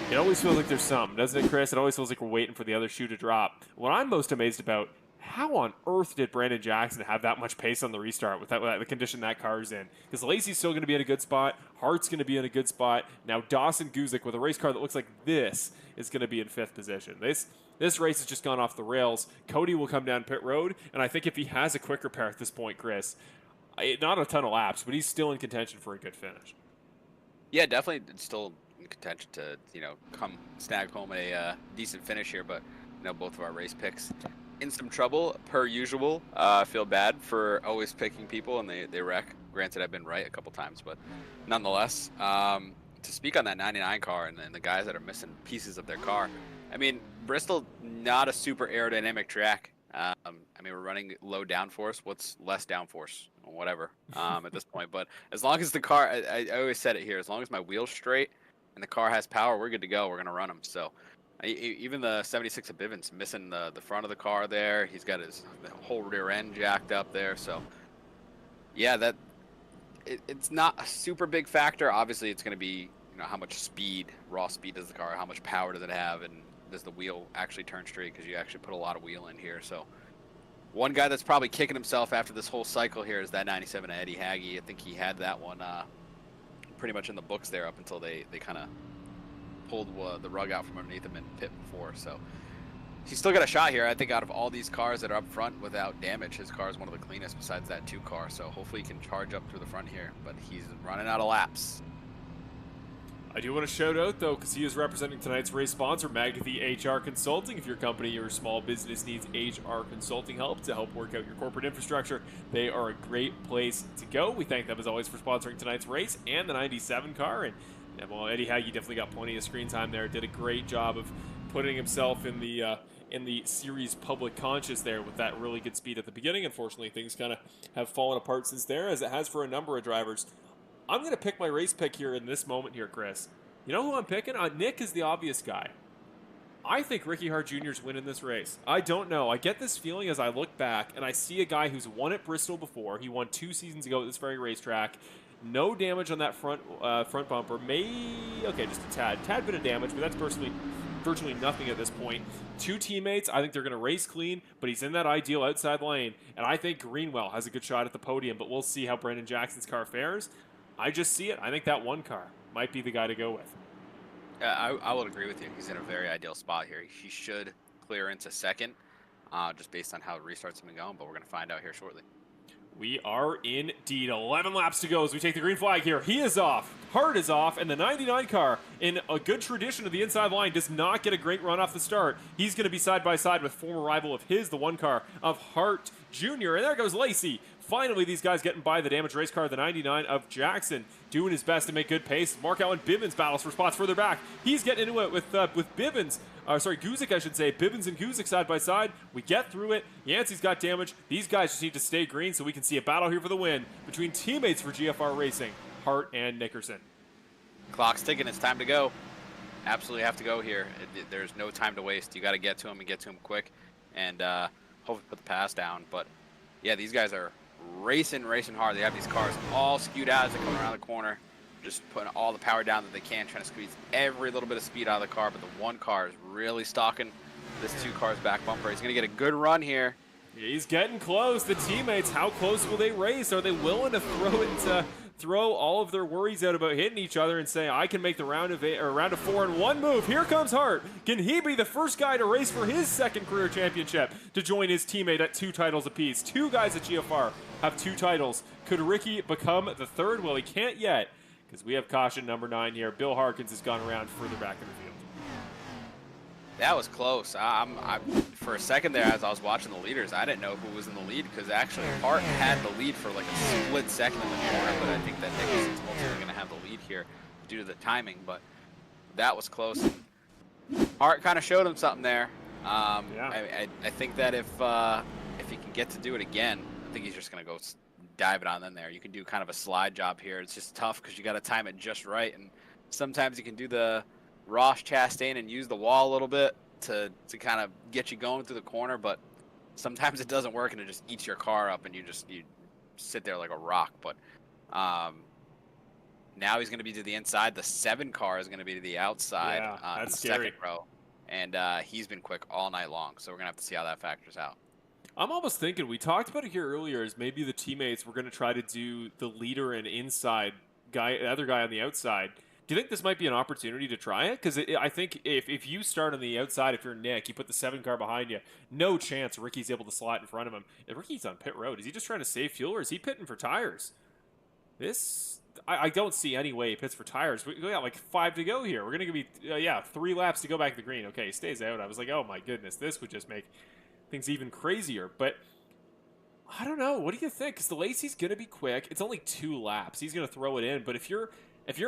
it always feels like there's some, doesn't it, Chris? It always feels like we're waiting for the other shoe to drop. What I'm most amazed about, how on earth did Brandon Jackson have that much pace on the restart with the condition that car's in? Because Lacey's still going to be in a good spot. Hart's going to be in a good spot. Now Dawson Guzik with a race car that looks like this is going to be in 5th position. This race has just gone off the rails. Cody will come down pit road, and I think if he has a quick repair at this point, Chris, not a ton of laps, but he's still in contention for a good finish. Yeah, definitely still in contention to come snag home a decent finish here, but both of our race picks in some trouble per usual. I feel bad for always picking people and they wreck. Granted, I've been right a couple times, but nonetheless, to speak on that 99 car and the guys that are missing pieces of their car, I mean, Bristol, not a super aerodynamic track. I mean, we're running low downforce. What's less downforce? Whatever at this point. But as long as the car, I always said it here, as long as my wheel's straight and the car has power, we're good to go. We're going to run them. So even the 76 of Bivens missing the front of the car there. He's got his whole rear end jacked up there. So, yeah, it's not a super big factor. Obviously, it's going to be how much speed, raw speed does the car, how much power does it have, and does the wheel actually turn straight, because you actually put a lot of wheel in here. So one guy that's probably kicking himself after this whole cycle here is that 97 Eddie Haggy. I think he had that one pretty much in the books there up until they kind of pulled the rug out from underneath him in pit before. So he's still got a shot here. I think out of all these cars that are up front without damage, his car is one of the cleanest besides that 2 car. So hopefully he can charge up through the front here, but he's running out of laps. I do want to shout out, though, because he is representing tonight's race sponsor, Magothy HR Consulting. If your company or small business needs HR consulting help to help work out your corporate infrastructure, they are a great place to go. We thank them, as always, for sponsoring tonight's race and the 97 car. And well, Eddie Haggy definitely got plenty of screen time there. Did a great job of putting himself in the series public conscious there with that really good speed at the beginning. Unfortunately, things kind of have fallen apart since there, as it has for a number of drivers. I'm going to pick my race pick here in this moment here, Chris. You know who I'm picking? Nick is the obvious guy. I think Ricky Hart Jr. is winning this race. I don't know. I get this feeling as I look back and I see a guy who's won at Bristol before. He won 2 seasons ago at this very racetrack. No damage on that front bumper. Okay, just a tad bit of damage, but that's virtually nothing at this point. 2 teammates, I think they're going to race clean, but he's in that ideal outside lane, and I think Greenwell has a good shot at the podium, but we'll see how Brendan Jackson's car fares. I just see it. I think that 1 car might be the guy to go with. I would agree with you. He's in a very ideal spot here. He should clear into second, just based on how the restarts have been going, but we're going to find out here shortly. We are indeed 11 laps to go as we take the green flag here. He is off. Hart is off, and the 99 car, in a good tradition of the inside line, does not get a great run off the start. He's going to be side by side with former rival of his, the 1 car of Hart Jr. And there goes Lacey. Finally, these guys getting by the damaged race car, the 99 of Jackson, doing his best to make good pace. Mark Allen Bivens battles for spots further back. He's getting into it with Bivens. Guzik, I should say. Bivens and Guzik side by side. We get through it. Yancey's got damage. These guys just need to stay green so we can see a battle here for the win between teammates for GFR Racing, Hart and Nickerson. Clock's ticking. It's time to go. Absolutely have to go here. There's no time to waste. You got to get to him and get to him quick, and hopefully put the pass down. But yeah, these guys are racing hard. They have these cars all skewed out as they come around the corner, just putting all the power down that they can, trying to squeeze every little bit of speed out of the car. But the 1 car is really stalking this 2 car's back bumper. He's going to get a good run here. He's getting close. The teammates, how close will they race? Are they willing to throw all of their worries out about hitting each other and say, I can make the round of 4 in 1 move? Here comes Hart. Can he be the first guy to race for his 2nd career championship to join his teammate at 2 titles apiece? 2 guys at GFR have 2 titles. Could Ricky become the 3rd? Well, he can't yet, because we have caution number 9 here. Bill Harkins has gone around further back in the field. That was close. For a second there, as I was watching the leaders, I didn't know who was in the lead, because actually Hart had the lead for like a split second in the corner, but I think that Nickerson's ultimately going to have the lead here due to the timing, but that was close. Hart kind of showed him something there. I think that if he can get to do it again, I think he's just going to go dive it on in there. You can do kind of a slide job here. It's just tough because you got to time it just right, and sometimes you can do the Ross Chastain and use the wall a little bit to kind of get you going through the corner, but sometimes it doesn't work and it just eats your car up and you sit there like a rock. But now he's going to be to the inside. The 7 car is going to be to the outside in the scary 2nd row, and he's been quick all night long, so we're going to have to see how that factors out. I'm almost thinking, we talked about it here earlier, is maybe the teammates were going to try to do the leader and inside guy, the other guy on the outside. Do you think this might be an opportunity to try it? Because I think if you start on the outside, if you're Nick, you put the 7 car behind you, no chance Ricky's able to slot in front of him. If Ricky's on pit road, is he just trying to save fuel, or is he pitting for tires? I don't see any way he pits for tires. We got like 5 to go here. We're going to be 3 laps to go back to the green. Okay, he stays out. I was like, oh my goodness, this would just make things even crazier. But I don't know. What do you think? Because the Lacey's going to be quick. It's only 2 laps. He's going to throw it in. But if you're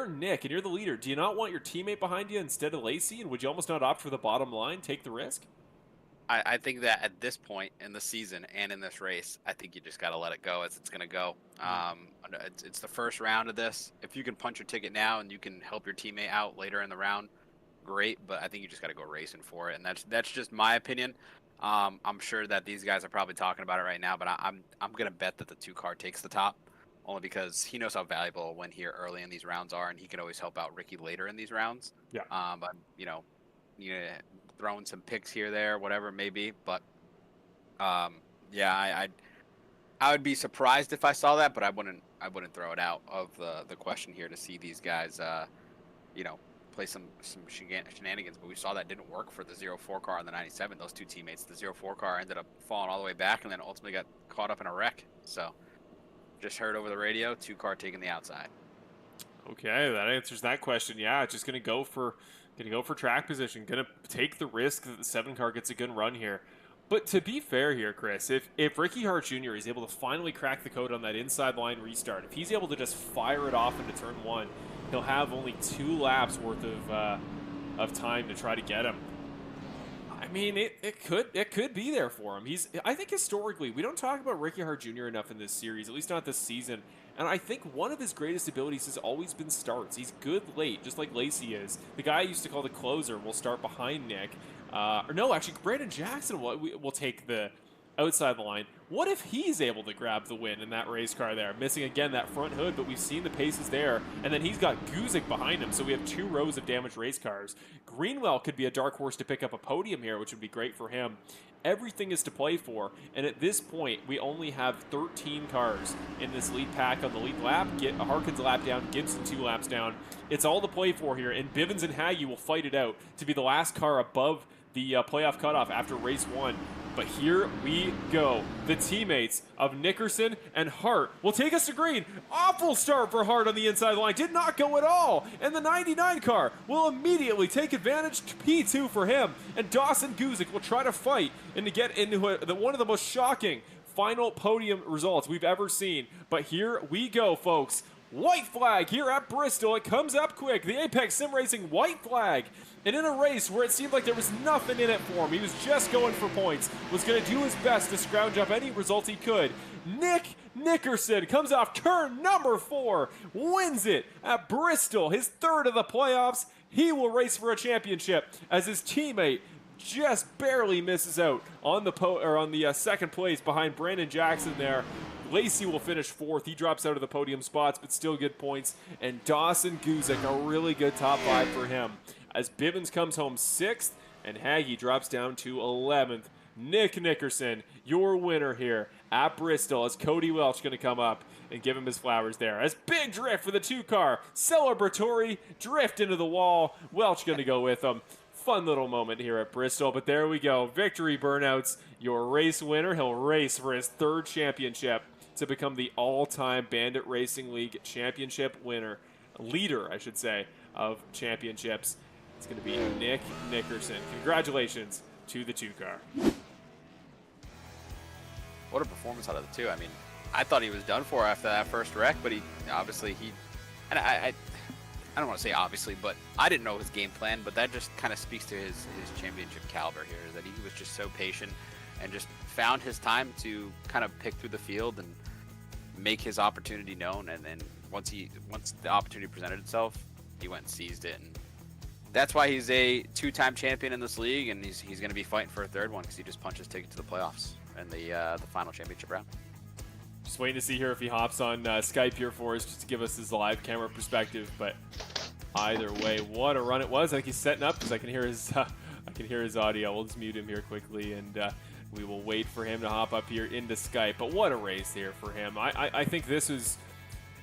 Nick and you're the leader, do you not want your teammate behind you instead of Lacey? And would you almost not opt for the bottom line, take the risk? I think that at this point in the season and in this race, I think you just got to let it go as it's going to go. It's the first round of this. If you can punch your ticket now and you can help your teammate out later in the round, great. But I think you just got to go racing for it. And that's just my opinion. I'm sure that these guys are probably talking about it right now, but I'm going to bet that the 2 car takes the top. Only because he knows how valuable a win here early in these rounds are, and he can always help out Ricky later in these rounds. Yeah. But throwing some picks here, there, whatever it may be. But I would be surprised if I saw that, but I wouldn't throw it out of the question here to see these guys, play some shenanigans. But we saw that didn't work for the 0-4 car on the 97. Those 2 teammates, the 0-4 car ended up falling all the way back, and then ultimately got caught up in a wreck. So. Just heard over the radio, 2 car taking the outside. Okay, that answers that question. Yeah, just gonna go for track position. Gonna take the risk that the 7 car gets a good run here. But to be fair here, Chris, if Ricky Hart Jr. is able to finally crack the code on that inside line restart, if he's able to just fire it off into turn 1, he'll have only 2 laps worth of time to try to get him. I mean, it could be there for him. I think historically, we don't talk about Ricky Hart Jr. enough in this series, at least not this season. And I think one of his greatest abilities has always been starts. He's good late, just like Lacey is. The guy I used to call the closer will start behind Nick. Or no, actually, Brandon Jackson will take the outside the line. What if he's able to grab the win in that race car there? Missing again that front hood, but we've seen the paces there. And then he's got Guzik behind him, so we have 2 rows of damaged race cars. Greenwell could be a dark horse to pick up a podium here, which would be great for him. Everything is to play for, and at this point, we only have 13 cars in this lead pack on the lead lap. Harkin's a lap down, Gibson 2 laps down. It's all to play for here, and Bivens and Haggy will fight it out to be the last car above the playoff cutoff after race 1. But here we go. The teammates of Nickerson and Hart will take us to green. Awful start for Hart on the inside line. Did not go at all. And the 99 car will immediately take advantage to P2 for him. And Dawson Guzik will try to fight and to get into one of the most shocking final podium results we've ever seen. But here we go, folks. White flag here at Bristol. It comes up quick. The Apex Sim Racing white flag. And in a race where it seemed like there was nothing in it for him, he was just going for points, was going to do his best to scrounge up any result he could. Nick Nickerson comes off turn number 4, wins it at Bristol, his 3rd of the playoffs. He will race for a championship as his teammate just barely misses out on the second place behind Brandon Jackson there. Lacey will finish 4th. He drops out of the podium spots, but still good points. And Dawson Guzik, a really good top 5 for him. As Bivens comes home 6th, and Haggy drops down to 11th. Nick Nickerson, your winner here at Bristol, as Cody Welch going to come up and give him his flowers there. As big drift for the 2-car, celebratory drift into the wall. Welch going to go with him. Fun little moment here at Bristol, but there we go. Victory Burnouts, your race winner. He'll race for his 3rd championship to become the all-time Bandit Racing League championship leader, I should say, of championships. It's going to be Nick Nickerson. Congratulations to the 2-car. What a performance out of the 2. I mean, I thought he was done for after that first wreck, but and I don't want to say obviously, but I didn't know his game plan, but that just kind of speaks to his championship caliber here, that he was just so patient and just found his time to kind of pick through the field and make his opportunity known. And then once the opportunity presented itself, he went and seized it. And that's why he's a 2-time champion in this league, and he's going to be fighting for a 3rd one because he just punched his ticket to the playoffs and the final championship round. Just waiting to see here if he hops on Skype here for us just to give us his live camera perspective. But either way, what a run it was. I think he's setting up because I can hear his audio. We'll just mute him here quickly, and we will wait for him to hop up here into Skype. But what a race here for him. I think this is.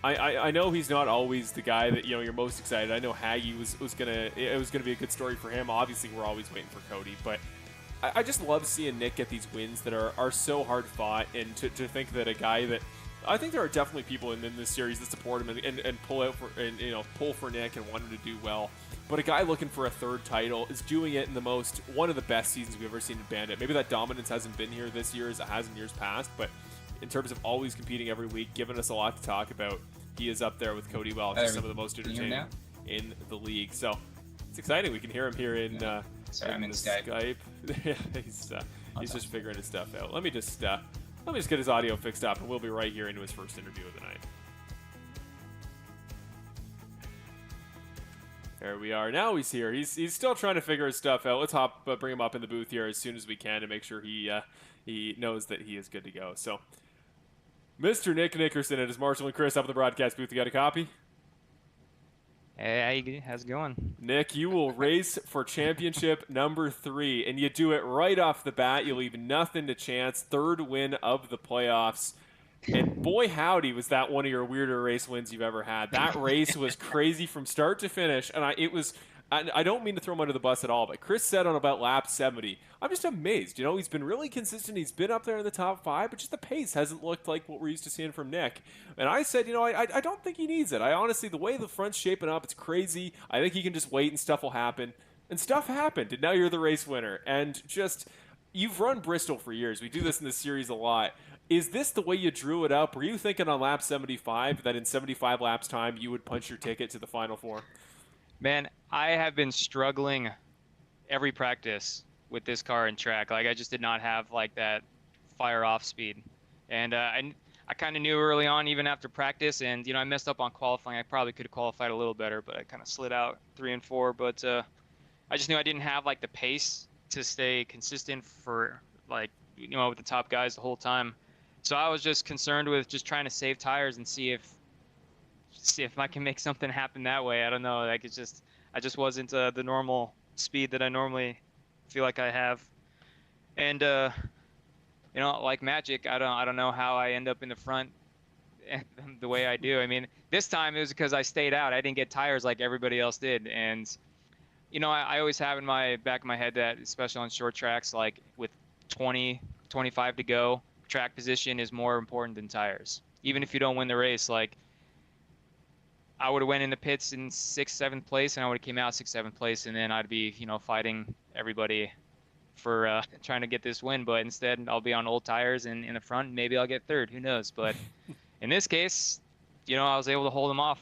I know he's not always the guy that you're most excited. I know Haggy was gonna be a good story for him. Obviously, we're always waiting for Cody, but I just love seeing Nick get these wins that are so hard fought, and to think that a guy that I think there are definitely people in this series that support him and pull for Nick and want him to do well. But a guy looking for a 3rd title is doing it in one of the best seasons we've ever seen in Bandit. Maybe that dominance hasn't been here this year as it has in years past, but in terms of always competing every week, giving us a lot to talk about, he is up there with Cody Welch as some of the most entertaining in the league. So it's exciting. We can hear him here in Sorry, I'm in Skype. He's just figuring his stuff out. Let me just get his audio fixed up, and we'll be right here into his first interview of the night. There we are. Now he's here. He's still trying to figure his stuff out. Let's bring him up in the booth here as soon as we can to make sure he knows that he is good to go. So, Mr. Nick Nickerson and his Marshall and Chris up in the broadcast booth. You got a copy? Hey, how's it going? Nick, you will race for championship number 3, and you do it right off the bat. You leave nothing to chance. 3rd win of the playoffs. And boy, howdy, was that one of your weirder race wins you've ever had. That race was crazy from start to finish, and I don't mean to throw him under the bus at all, but Chris said on about lap 70, I'm just amazed. He's been really consistent. He's been up there in the top 5, but just the pace hasn't looked like what we're used to seeing from Nick. And I said, I don't think he needs it. I honestly, the way the front's shaping up, it's crazy. I think he can just wait and stuff will happen. And stuff happened, and now you're the race winner. And you've run Bristol for years. We do this in this series a lot. Is this the way you drew it up? Were you thinking on lap 75 that in 75 laps time you would punch your ticket to the Final Four? Man, I have been struggling every practice with this car and track. Like I just did not have like that fire off speed, and I kind of knew early on, even after practice, and I messed up on qualifying. I probably could have qualified a little better, but I kind of slid out 3 and 4. But I just knew I didn't have like the pace to stay consistent for like with the top guys the whole time. So I was just concerned with just trying to save tires and see if I can make something happen that way. I don't know. Like I just wasn't the normal speed that I normally feel like I have. And like Magic, I don't know how I end up in the front the way I do. I mean, this time it was because I stayed out. I didn't get tires like everybody else did. And I always have in my back of my head that, especially on short tracks, like with 20, 25 to go, track position is more important than tires. Even if you don't win the race, like I would have went in the pits in 6th, 7th place, and I would have came out 6th, 7th place, and then I'd be, fighting everybody for trying to get this win. But instead, I'll be on old tires and in the front, and maybe I'll get 3rd. Who knows? But in this case, I was able to hold them off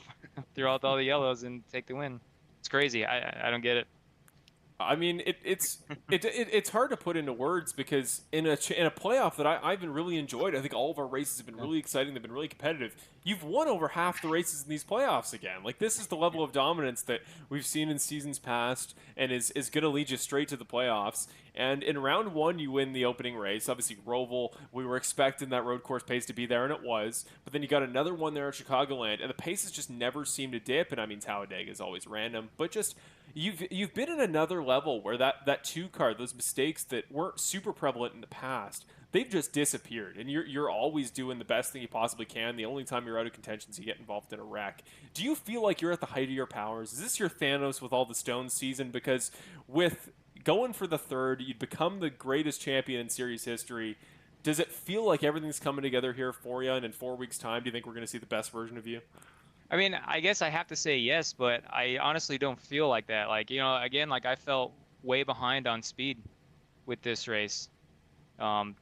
throughout all the yellows and take the win. It's crazy. I don't get it. I mean, it's hard to put into words because in a playoff that I've been really enjoyed. I think all of our races have been really exciting. They've been really competitive. You've won over half the races in these playoffs again. Like, this is the level of dominance that we've seen in seasons past and is going to lead you straight to the playoffs. And in round 1, you win the opening race. Obviously, Roval, we were expecting that road course pace to be there, and it was. But then you got another one there at Chicagoland, and the paces just never seem to dip. And I mean, Talladega is always random, but just you've been in another level where that 2 car, those mistakes that weren't super prevalent in the past, they've just disappeared, and you're always doing the best thing you possibly can. The only time you're out of contention is you get involved in a wreck. Do you feel like you're at the height of your powers? Is this your Thanos with all the stones season? Because with going for the 3rd, you'd become the greatest champion in series history. Does it feel like everything's coming together here for you, and in 4 weeks' time, do you think we're going to see the best version of you? I mean, I guess I have to say yes, but I honestly don't feel like that. Like, again, like I felt way behind on speed with this race. Yeah,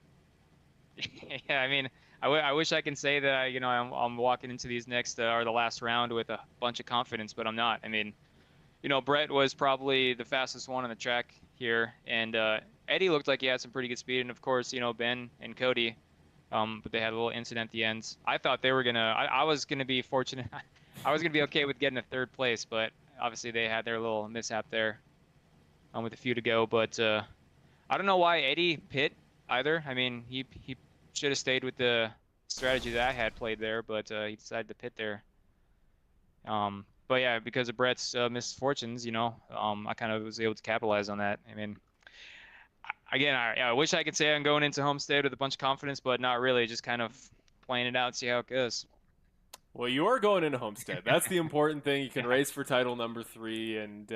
I mean, I wish I can say that, I'm walking into these next or the last round with a bunch of confidence, but I'm not. I mean, Brett was probably the fastest one on the track here, and Eddie looked like he had some pretty good speed, and of course, Ben and Cody, but they had a little incident at the end. I thought they were I was gonna be fortunate. I was gonna be okay with getting a 3rd place, but obviously they had their little mishap there, with a few to go. But I don't know why Eddie pit either. I mean, he should have stayed with the strategy that I had played there, but he decided to pit there. But yeah, because of Brett's misfortunes, I kind of was able to capitalize on that. I mean, again, I wish I could say I'm going into Homestead with a bunch of confidence, but not really. Just kind of playing it out and see how it goes. Well, you are going into Homestead. That's the important thing. You can race for title number 3, and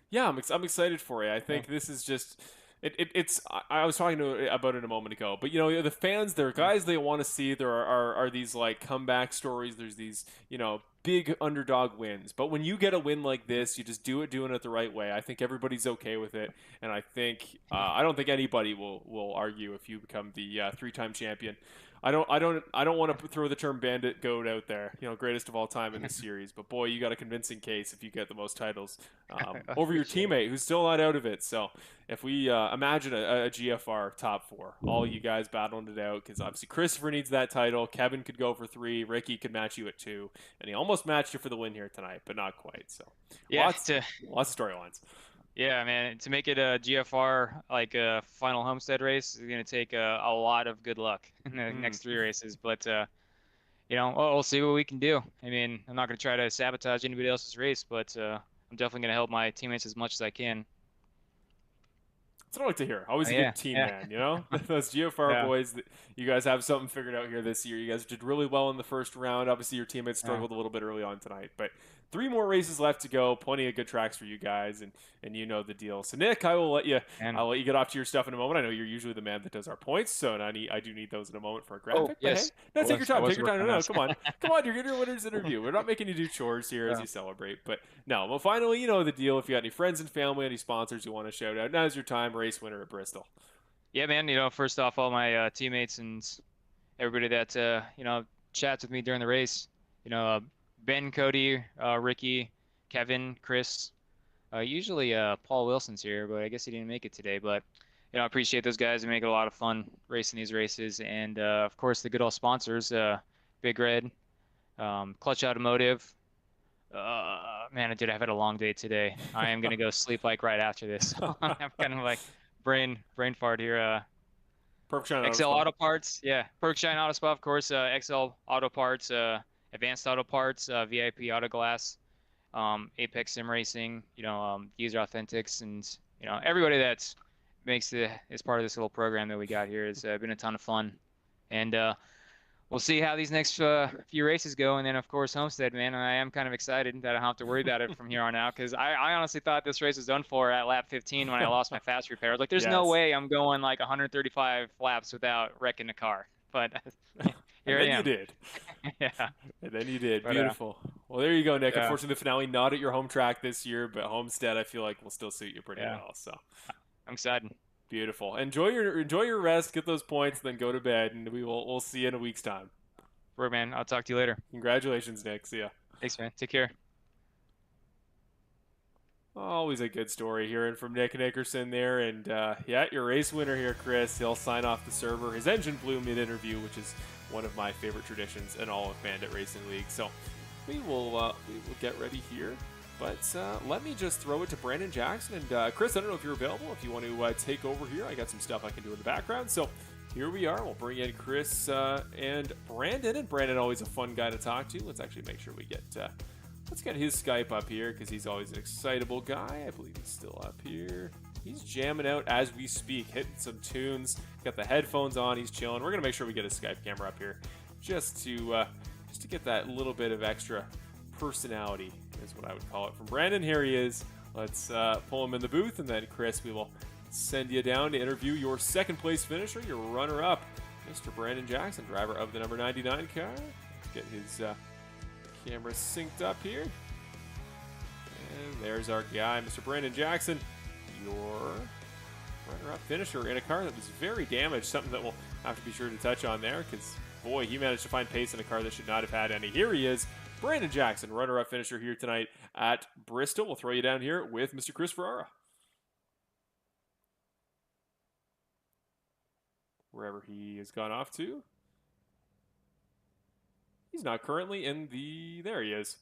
yeah, I'm excited for you. I think this is just it's. I was talking about it a moment ago, but the fans, there are guys they want to see. There are these like comeback stories. There's these big underdog wins. But when you get a win like this, you just doing it the right way. I think everybody's okay with it, and I think I don't think anybody will argue if you become the 3-time champion. I don't want to throw the term Bandit goat out there, greatest of all time in the series. But boy, you got a convincing case if you get the most titles over your teammate who's still not out of it. So if we imagine a GFR top 4, all you guys battling it out, because obviously Christopher needs that title. Kevin could go for 3. Ricky could match you at 2, and he almost matched you for the win here tonight, but not quite. So yeah, lots of storylines. Yeah, man, to make it a GFR, like a final Homestead race, is going to take a lot of good luck in the next 3 races. But, we'll see what we can do. I mean, I'm not going to try to sabotage anybody else's race, but I'm definitely going to help my teammates as much as I can. That's what I like to hear. Always a good team, man, Those GFR boys, you guys have something figured out here this year. You guys did really well in the first round. Obviously, your teammates struggled a little bit early on tonight, but 3 more races left to go. Plenty of good tracks for you guys, and you know the deal. So, Nick, I'll let you get off to your stuff in a moment. I know you're usually the man that does our points, so I do need those in a moment for a graphic. Oh, yes. Hey, no, take your time. Take your time. No, come on. Come on, you're getting your winner's interview. We're not making you do chores here as you celebrate. But, no, well, finally, you know the deal. If you got any friends and family, any sponsors you want to shout out, now's your time. Race winner at Bristol. Yeah, man, first off, all my teammates and everybody that, chats with me during the race, Ben, Cody, Ricky, Kevin, Chris, usually Paul Wilson's here, but I guess he didn't make it today. But I appreciate those guys. They make it a lot of fun racing these races, and of course the good old sponsors, Big Red, Clutch Automotive. Man, I've had a long day today. I am gonna go sleep like right after this. I'm kind of like brain fart here. Perfect shine auto XL spot. Auto Parts, yeah. Perkshine Auto Spa, of course. XL Auto Parts, Advanced Auto Parts, VIP Auto Glass, Apex Sim Racing. User Authentics, and everybody that's is part of this little program that we got here has been a ton of fun. And we'll see how these next few races go. And then, of course, Homestead, man. I am kind of excited that I don't have to worry about it from here on out, because I honestly thought this race was done for at lap 15 when I lost my fast repair. Like, there's no Yes. way I'm going like 135 laps without wrecking the car. But here I am. You did. Yeah. And then you did. But, Beautiful. Well, there you go, Nick. yeah. Unfortunately, the finale not at your home track this year, but Homestead, I feel like will still suit you pretty Yeah. well. So I'm excited. beautiful. Enjoy your rest. Get those points, then go to bed, and we'll see you in a week's time. Word, man. I'll talk to you later. Congratulations, Nick. See ya. Thanks, man. Take care. Always a good story hearing from Nick Nickerson there. And yeah, your race winner here, Chris. He'll sign off the server. His engine blew mid-interview, which is one of my favorite traditions in all of Bandit Racing League. So we will get ready here. But let me just throw it to Brandon Jackson. And Chris, I don't know if you're available. If you want to take over here, I got some stuff I can do in the background. So here we are. We'll bring in Chris and Brandon. And Brandon, always a fun guy to talk to. Let's actually make sure we get... let's get his Skype up here, because he's always an excitable guy. I believe he's still up here. He's jamming out as we speak, hitting some tunes. Got the headphones on. He's chilling. We're gonna make sure we get his Skype camera up here, just to get that little bit of extra personality, is what I would call it. From Brandon, here he is. Let's pull him in the booth, and then Chris, we will send you down to interview your second place finisher, your runner-up, Mr. Brandon Jackson, driver of the number 99 car. Let's get his camera synced up here. And there's our guy, Mr. Brandon Jackson, your runner-up finisher in a car that was very damaged, something that we'll have to be sure to touch on there, because, boy, he managed to find pace in a car that should not have had any. Here he is, Brandon Jackson, runner-up finisher here tonight at Bristol. We'll throw you down here with Mr. Chris Ferreira. Wherever he has gone off to. He's not currently in the... There he is.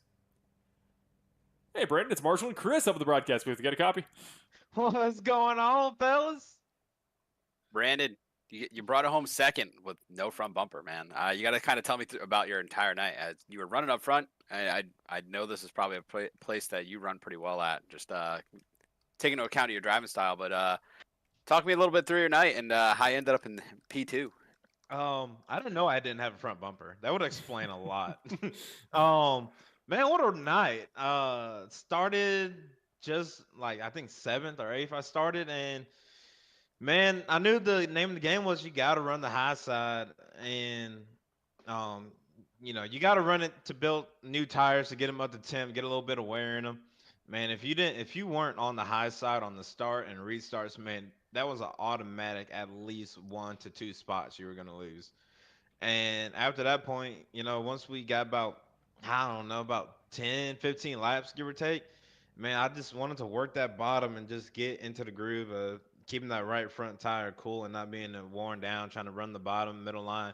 Hey, Brandon, it's Marshall and Chris up at the broadcast booth. You got a copy? What's going on, fellas? Brandon, you brought it home second with no front bumper, man. You got to kind of tell me about your entire night. You were running up front. I know this is probably a place that you run pretty well at, just taking into account of your driving style. But talk to me a little bit through your night and how you ended up in P2. I didn't know I didn't have a front bumper. That would explain a lot. Man, what a night. Started just like, I think 7th or 8th I started, and man, I knew the name of the game was you got to run the high side, and you got to run it to build new tires to get them up to temp, get a little bit of wear in them. Man, if you weren't on the high side on the start and restarts, man, that was an automatic at least 1 to 2 spots you were gonna lose. And after that point, once we got about, I don't know, about 10, 15 laps, give or take, man, I just wanted to work that bottom and just get into the groove of keeping that right front tire cool and not being worn down, trying to run the bottom, middle line.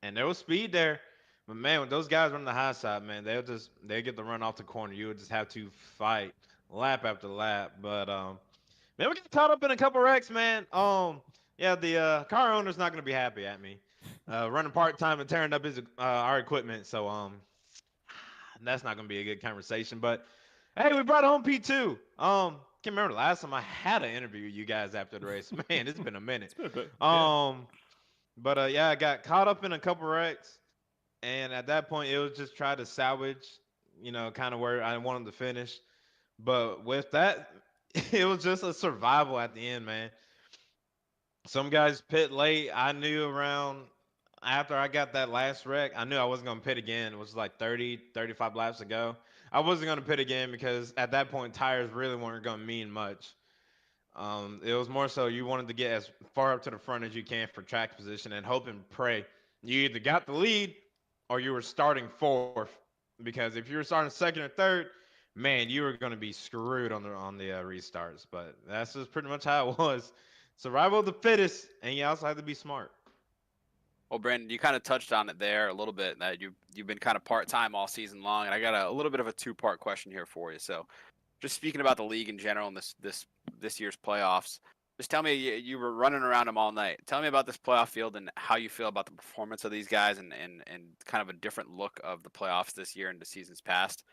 And there was speed there. But man, when those guys run the high side, man, they'll get the run off the corner. You would just have to fight lap after lap. But man, we got caught up in a couple wrecks, man. Yeah, the car owner's not gonna be happy at me. Running part-time and tearing up his our equipment, so that's not gonna be a good conversation. But hey, we brought home P2. Can't remember the last time I had an interview with you guys after the race. Man, it's been a minute. It's been a bit. Yeah. But yeah, I got caught up in a couple wrecks, and at that point, it was just try to salvage, kind of where I wanted to finish. But with that, it was just a survival at the end, man. Some guys pit late. I knew around after I got that last wreck, I knew I wasn't going to pit again. It was like 30, 35 laps ago. I wasn't going to pit again because at that point, tires really weren't going to mean much. It was more so you wanted to get as far up to the front as you can for track position and hope and pray. You either got the lead or you were starting 4th. Because if you were starting 2nd or 3rd, man, you were going to be screwed on the restarts. But that's just pretty much how it was survival of the fittest, and you also have to be smart. Well, Brandon, you kind of touched on it there a little bit, that you've been kind of part-time all season long, and I got a little bit of a two-part question here for you. So, just speaking about the league in general and this year's playoffs, just tell me, you were running around them all night. Tell me about this playoff field and how you feel about the performance of these guys, and kind of a different look of the playoffs this year and the seasons past.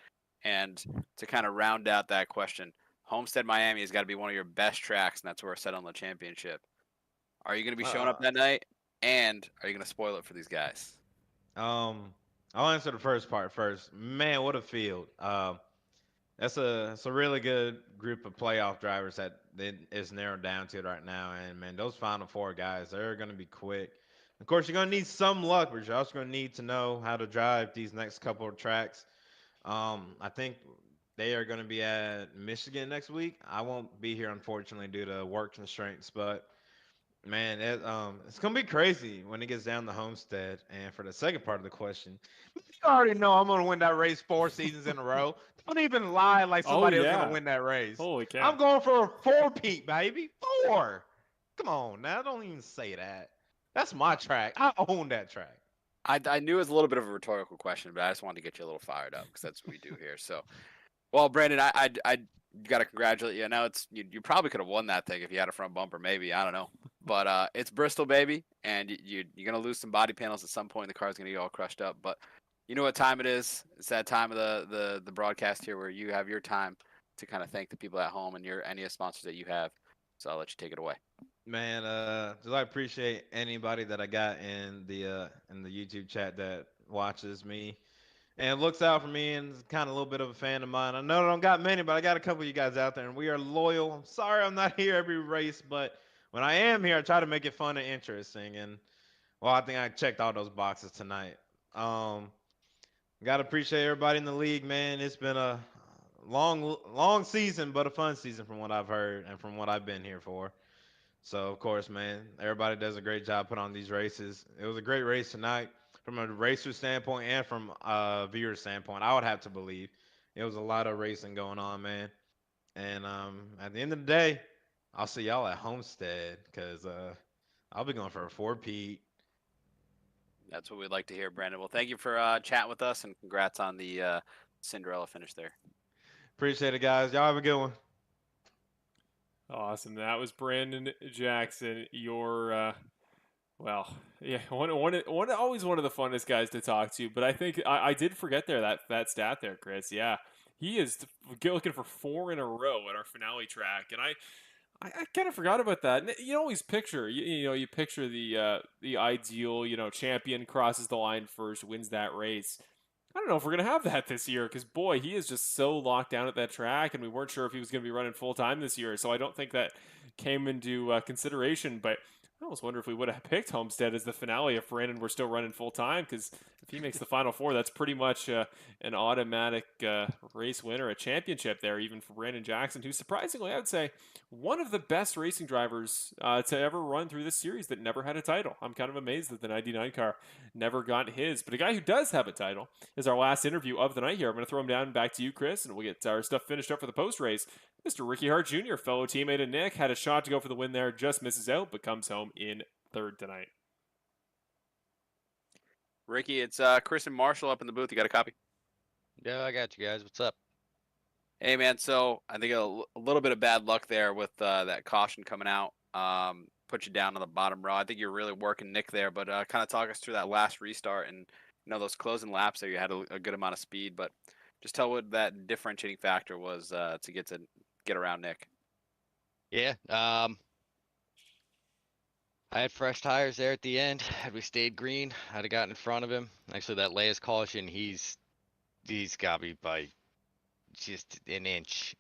And to kind of round out that question, Homestead, Miami has got to be one of your best tracks, and that's where we're set on the championship. Are you going to be showing up that night? And are you going to spoil it for these guys? I'll answer the first part first. Man, what a field. That's a really good group of playoff drivers that is narrowed down to right now. And man, those final four guys, they're going to be quick. Of course, you're going to need some luck, but you're also going to need to know how to drive these next couple of tracks. I think they are going to be at Michigan next week. I won't be here, unfortunately, due to work constraints, but man, it's gonna be crazy when it gets down to Homestead. And for the second part of the question, you already know I'm gonna win that race 4 seasons in a row. Don't even lie like somebody else gonna win that race. Holy cow. I'm going for a 4-peat, baby. 4. Come on now, don't even say that. That's my track. I own that track. I knew it was a little bit of a rhetorical question, but I just wanted to get you a little fired up because that's what we do here. So, well, Brandon, I got to congratulate you. I know you probably could have won that thing if you had a front bumper, maybe. I don't know. But it's Bristol, baby, and you're going to lose some body panels at some point. The car's going to get all crushed up. But you know what time it is? It's that time of the broadcast here where you have your time to kind of thank the people at home and any sponsors that you have. So I'll let you take it away. Man, I appreciate anybody that I got in the YouTube chat that watches me and looks out for me and is kind of a little bit of a fan of mine. I know I don't got many, but I got a couple of you guys out there, and we are loyal. I'm sorry I'm not here every race, but when I am here, I try to make it fun and interesting. And well, I think I checked all those boxes tonight. Got to appreciate everybody in the league, man. It's been a long season, but a fun season from what I've heard and from what I've been here for. So, of course, man, everybody does a great job putting on these races. It was a great race tonight from a racer standpoint and from a viewer standpoint. I would have to believe it was a lot of racing going on, man. And at the end of the day, I'll see y'all at Homestead because I'll be going for a 4-peat. That's what we'd like to hear, Brandon. Well, thank you for chatting with us, and congrats on the Cinderella finish there. Appreciate it, guys. Y'all have a good one. Awesome. That was Brandon Jackson. Your, always one of the funnest guys to talk to. But I think I did forget there that stat there, Chris. Yeah, he is looking for 4 in a row at our finale track, and I kind of forgot about that. You always picture, you picture the ideal, champion crosses the line first, wins that race. I don't know if we're going to have that this year because, boy, he is just so locked down at that track, and we weren't sure if he was going to be running full-time this year, so I don't think that came into consideration, but I almost wonder if we would have picked Homestead as the finale if Brandon were still running full-time, because if he makes the Final Four, that's pretty much an automatic race winner, a championship there, even for Brandon Jackson, who surprisingly, I would say, one of the best racing drivers to ever run through this series that never had a title. I'm kind of amazed that the 99 car never got his. But a guy who does have a title is our last interview of the night here. I'm going to throw him down back to you, Chris, and we'll get our stuff finished up for the post-race. Mr. Ricky Hart Jr., fellow teammate of Nick, had a shot to go for the win there, just misses out, but comes home in third tonight. Ricky, it's Chris and Marshall up in the booth. You got a copy? Yeah, I got you guys. What's up? Hey, man, so I think a little bit of bad luck there with that caution coming out. Put you down on the bottom row. I think you're really working Nick there, but kind of talk us through that last restart and, those closing laps there. You had a good amount of speed, but just tell what that differentiating factor was to get around Nick. Yeah, I had fresh tires there at the end. Had we stayed green, I'd have gotten in front of him. Actually, that latest caution, he's got me by just an inch.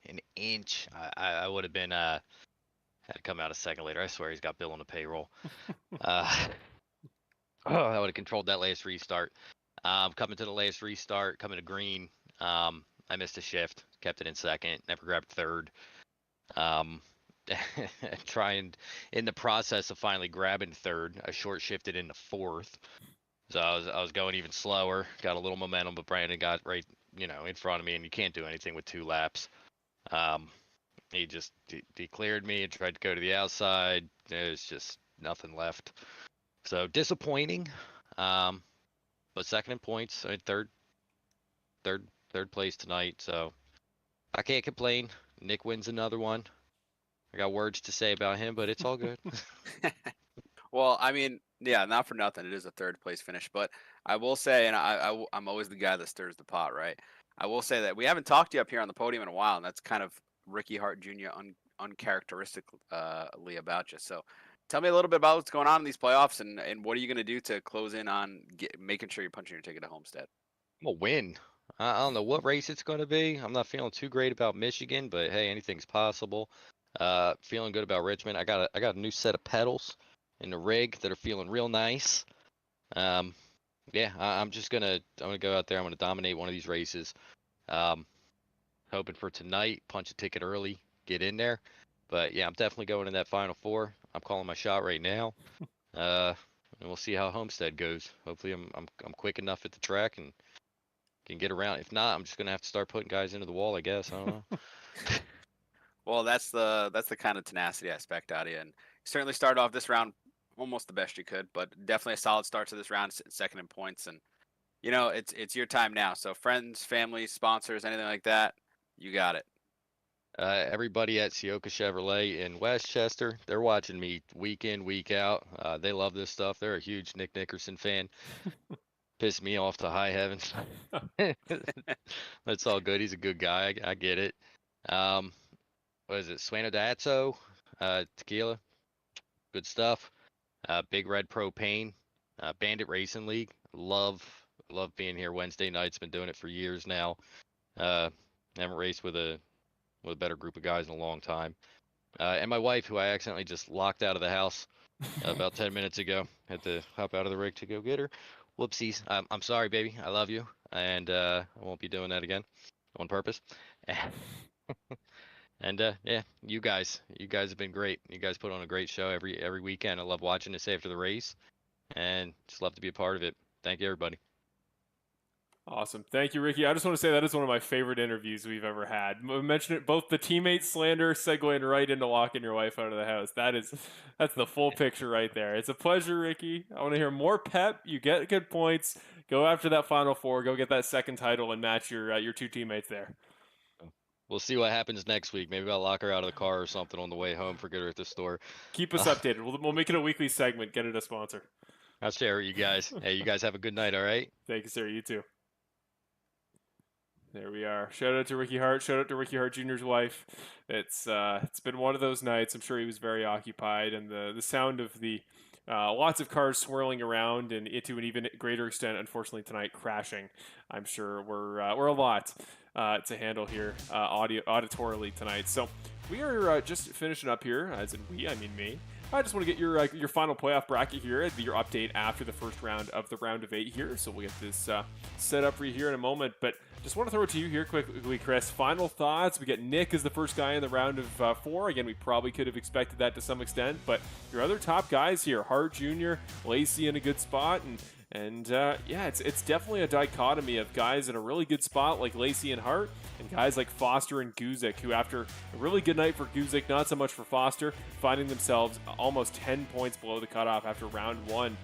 I would have been had to come out a second later. I swear he's got Bill on the payroll. I would have controlled that latest restart. Coming to the latest restart, coming to green, I missed a shift, kept it in second, never grabbed third. Trying in the process of finally grabbing third, I short shifted into fourth. So I was going even slower, got a little momentum, but Brandon got right, in front of me, and you can't do anything with 2 laps. He just declared me and tried to go to the outside. There's just nothing left. So disappointing. But second in points, I mean, third place tonight. So I can't complain. Nick wins another one. I got words to say about him, but it's all good. Well, I mean, yeah, not for nothing. It is a third place finish, but I will say, and I'm always the guy that stirs the pot, right? I will say that we haven't talked to you up here on the podium in a while, and that's kind of Ricky Hart Jr. Uncharacteristically about you. So tell me a little bit about what's going on in these playoffs, and what are you going to do to close in on making sure you're punching your ticket to Homestead? I'm gonna win. I don't know what race it's going to be. I'm not feeling too great about Michigan, but hey, anything's possible. Feeling good about Richmond. I got a new set of pedals in the rig that are feeling real nice. Yeah, I'm gonna go out there. I'm gonna dominate one of these races. Hoping for tonight, punch a ticket early, get in there. But yeah, I'm definitely going in that final four. I'm calling my shot right now. And we'll see how Homestead goes. Hopefully, I'm quick enough at the track and can get around. If not, I'm just gonna have to start putting guys into the wall, I guess. I don't know. Well, that's the kind of tenacity I expect out of you, and you certainly started off this round almost the best you could, but definitely a solid start to this round, second in points, and you know it's your time now. So friends, family, sponsors, anything like that, you got it. Everybody at Sioka Chevrolet in Westchester, they're watching me week in, week out. They love this stuff. They're a huge Nick Nickerson fan. Pissed me off to high heavens. That's all good. He's a good guy. I get it. What is it? Sueno d'Azzo, tequila. Good stuff. Big Red Propane. Bandit Racing League. Love being here Wednesday nights. Been doing it for years now. Haven't raced with a better group of guys in a long time. And my wife, who I accidentally just locked out of the house about 10 minutes ago. Had to hop out of the rig to go get her. Whoopsies. I'm sorry, baby. I love you. And I won't be doing that again on purpose. And yeah, you guys have been great. You guys put on a great show every weekend. I love watching this after the race and just love to be a part of it. Thank you, everybody. Awesome. Thank you, Ricky. I just want to say that is one of my favorite interviews we've ever had. Mention it, both the teammate slander segueing right into locking your wife out of the house. That's the full picture right there. It's a pleasure, Ricky. I want to hear more pep. You get good points. Go after that final four. Go get that second title and match your two teammates there. We'll see what happens next week. Maybe I'll lock her out of the car or something on the way home. Forget her at the store. Keep us updated. We'll make it a weekly segment. Get it a sponsor. I'll share with you guys. Hey, you guys have a good night, all right? Thank you, sir. You too. There we are. Shout out to Ricky Hart. Shout out to Ricky Hart Jr.'s wife. It's been one of those nights. I'm sure he was very occupied, and the sound of the lots of cars swirling around, and to an even greater extent, unfortunately tonight, crashing. I'm sure we're a lot to handle here auditorily tonight. So we are just finishing up here, as in we, I mean me. I just want to get your final playoff bracket here, your update after the first round of the round of 8 here. So we'll get this set up for you here in a moment. But just want to throw it to you here quickly, Chris. Final thoughts. We get Nick as the first guy in the round of 4. Again, we probably could have expected that to some extent. But your other top guys here, Hart Jr., Lacey in a good spot. And yeah, it's definitely a dichotomy of guys in a really good spot like Lacey and Hart, and guys like Foster and Guzik, who after a really good night for Guzik, not so much for Foster, finding themselves almost 10 points below the cutoff after round 1.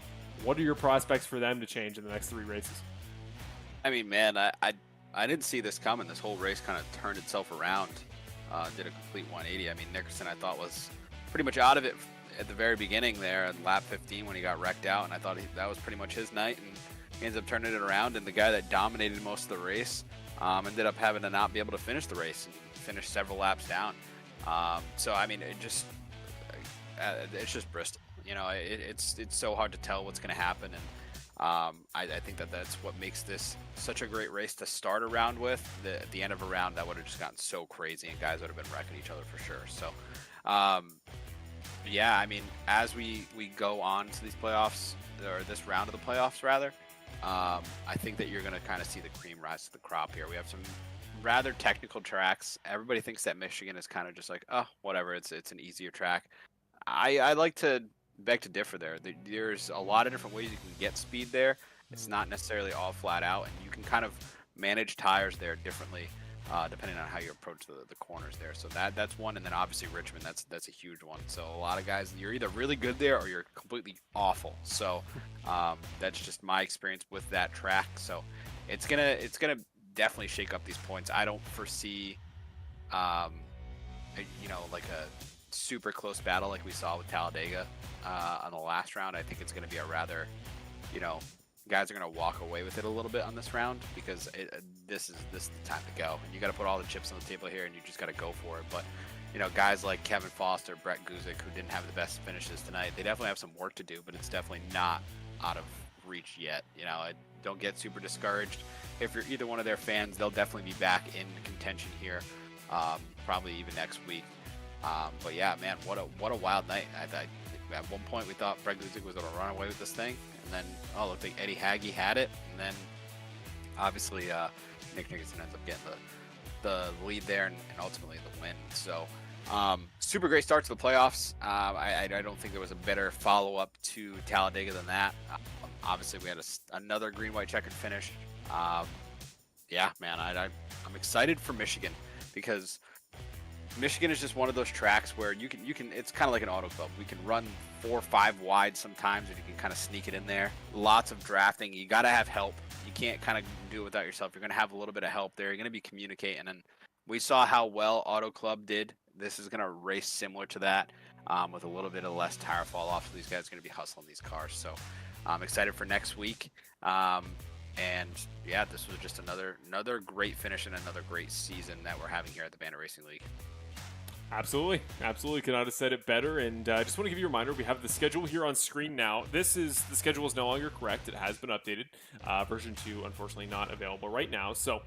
What are your prospects for them to change in the next 3 races? I mean, man, I didn't see this coming. This whole race kind of turned itself around, did a complete 180. I mean, Nickerson, I thought, was pretty much out of it at the very beginning there at lap 15 when he got wrecked out, and I thought that was pretty much his night, and he ends up turning it around, and the guy that dominated most of the race ended up having to not be able to finish the race and finish several laps down. So I mean, it's just Bristol. You know, it's so hard to tell what's going to happen, and I think that's what makes this such a great race to start a round with. At the end of a round, that would have just gotten so crazy, and guys would have been wrecking each other for sure. So yeah, I mean, as we go on to these playoffs, or this round of the playoffs rather, I think that you're going to kind of see the cream rise to the crop here. We have some rather technical tracks. Everybody thinks that Michigan is kind of just like, oh, whatever, it's an easier track. I like to beg to differ there. There's a lot of different ways you can get speed there. It's not necessarily all flat out, and you can kind of manage tires there differently depending on how you approach the corners there. So that's one, and then obviously Richmond, that's a huge one. So a lot of guys, you're either really good there or you're completely awful. So that's just my experience with that track. So it's gonna definitely shake up these points. I don't foresee, like a super close battle like we saw with Talladega on the last round. I think it's gonna be a rather, guys are going to walk away with it a little bit on this round because this is the time to go. And you got to put all the chips on the table here, and you just got to go for it. But, guys like Kevin Foster, Brett Guzik, who didn't have the best finishes tonight, they definitely have some work to do, but it's definitely not out of reach yet. Don't get super discouraged. If you're either one of their fans, they'll definitely be back in contention here, probably even next week. But yeah, man, what a wild night. At one point we thought Brett Guzik was going to run away with this thing. And then, it looked like Eddie Haggy had it. And then, obviously, Nick Nickerson ends up getting the lead there and ultimately the win. So, super great start to the playoffs. I don't think there was a better follow-up to Talladega than that. Obviously, we had another green-white checkered finish. Yeah, man, I'm excited for Michigan because Michigan is just one of those tracks where you can it's kind of like an auto club. We can run 4 or 5 wide sometimes, and you can kind of sneak it in there. Lots of drafting. You got to have help. You can't kind of do it without yourself. You're going to have a little bit of help there. You're going to be communicating. And we saw how well Auto Club did. This is going to race similar to that with a little bit of less tire fall off. So these guys are going to be hustling these cars. So I'm excited for next week. And yeah, this was just another great finish and another great season that we're having here at the Bandit Racing League. Absolutely. Could not have said it better. And I just want to give you a reminder, we have the schedule here on screen now. The schedule is no longer correct. It has been updated. Version 2, unfortunately, not available right now. So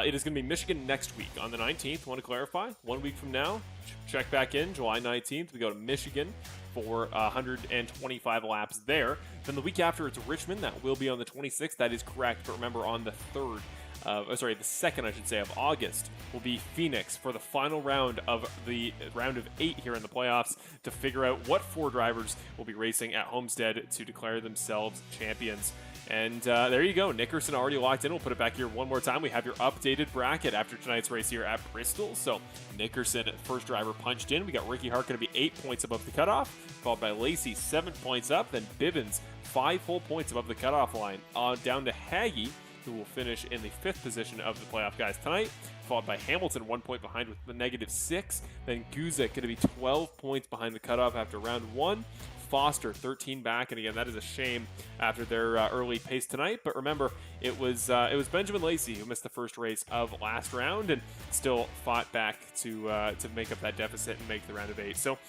it is going to be Michigan next week on the 19th. Want to clarify? 1 week from now, check back in, July 19th. We go to Michigan for 125 laps there. Then the week after, it's Richmond. That will be on the 26th. That is correct. But remember, on the 3rd, the 2nd, I should say, of August will be Phoenix for the final round of the round of 8 here in the playoffs to figure out what 4 drivers will be racing at Homestead to declare themselves champions. And there you go. Nickerson already locked in. We'll put it back here one more time. We have your updated bracket after tonight's race here at Bristol. So Nickerson, first driver, punched in. We got Ricky Hart going to be 8 points above the cutoff, followed by Lacey 7 points up, then Bivens 5 full points above the cutoff line. Down to Haggy, who will finish in the 5th position of the playoff guys tonight, followed by Hamilton 1 point behind with the -6. Then Guzik going to be 12 points behind the cutoff after round 1. Foster 13 back, and again, that is a shame after their early pace tonight. But remember, it was Benjamin Lacey who missed the first race of last round and still fought back to make up that deficit and make the round of 8. So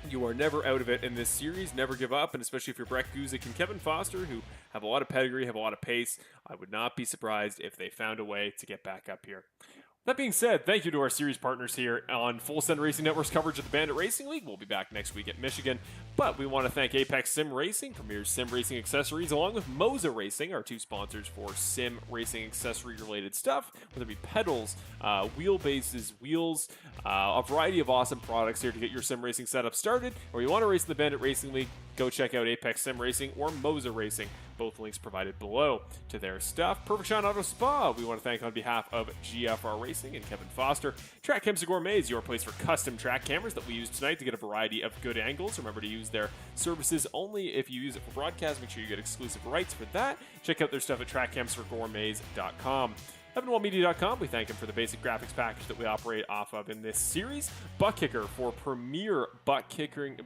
you are never out of it in this series. Never give up, and especially if you're Brett Guzik and Kevin Foster, who have a lot of pedigree, have a lot of pace, I would not be surprised if they found a way to get back up here. That being said, thank you to our series partners here on Full Send Racing Network's coverage of the Bandit Racing League. We'll be back next week at Michigan, but we want to thank Apex Sim Racing, Premier Sim Racing Accessories, along with Moza Racing, our 2 sponsors for sim racing accessory-related stuff, whether it be pedals, wheelbases, wheels, a variety of awesome products here to get your sim racing setup started. Or you want to race in the Bandit Racing League, go check out Apex Sim Racing or Moza Racing. Both links provided below to their stuff. Perfect Shine Auto Spa, we want to thank on behalf of GFR Racing and Kevin Foster. Track Cams Gourmet is your place for custom track cameras that we used tonight to get a variety of good angles. Remember to use their services only if you use it for broadcast. Make sure you get exclusive rights for that. Check out their stuff at trackcamsforgourmets.com. EvanWallMedia.com, we thank him for the basic graphics package that we operate off of in this series. Butt Kicker for premier butt kicking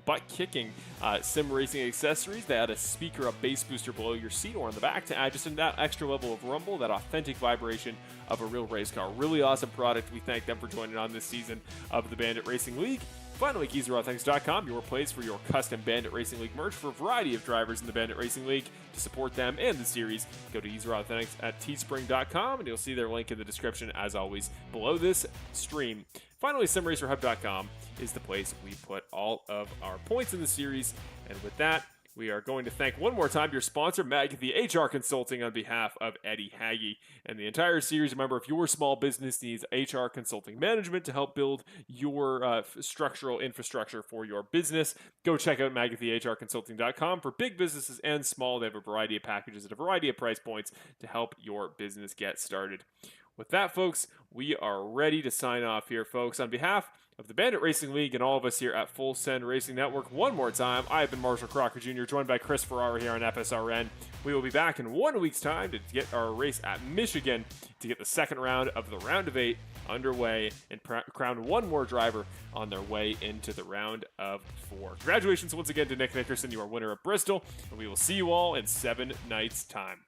sim racing accessories. They add a speaker, a bass booster below your seat or on the back to add just that extra level of rumble, that authentic vibration of a real race car. Really awesome product. We thank them for joining on this season of the Bandit Racing League. Finally, KeysRawThings.com, your place for your custom Bandit Racing League merch for a variety of drivers in the Bandit Racing League. To support them and the series, go to KeysRawThings at teespring.com, and you'll see their link in the description, as always, below this stream. Finally, SimRacerHub.com is the place we put all of our points in the series. And with that, we are going to thank one more time your sponsor, Magothy HR Consulting, on behalf of Eddie Haggy and the entire series. Remember, if your small business needs HR consulting management to help build your structural infrastructure for your business, go check out MagothyHRConsulting.com. For big businesses and small, they have a variety of packages at a variety of price points to help your business get started. with that, folks, we are ready to sign off here, folks. On behalf of the Bandit Racing League and all of us here at Full Send Racing Network, one more time, I have been Marshall Crocker Jr., joined by Chris Ferreira here on FSRN. We will be back in 1 week's time to get our race at Michigan to get the second round of the round of 8 underway and crown one more driver on their way into the round of 4. Congratulations once again to Nick Nickerson, you are winner of Bristol, and we will see you all in 7 nights' time.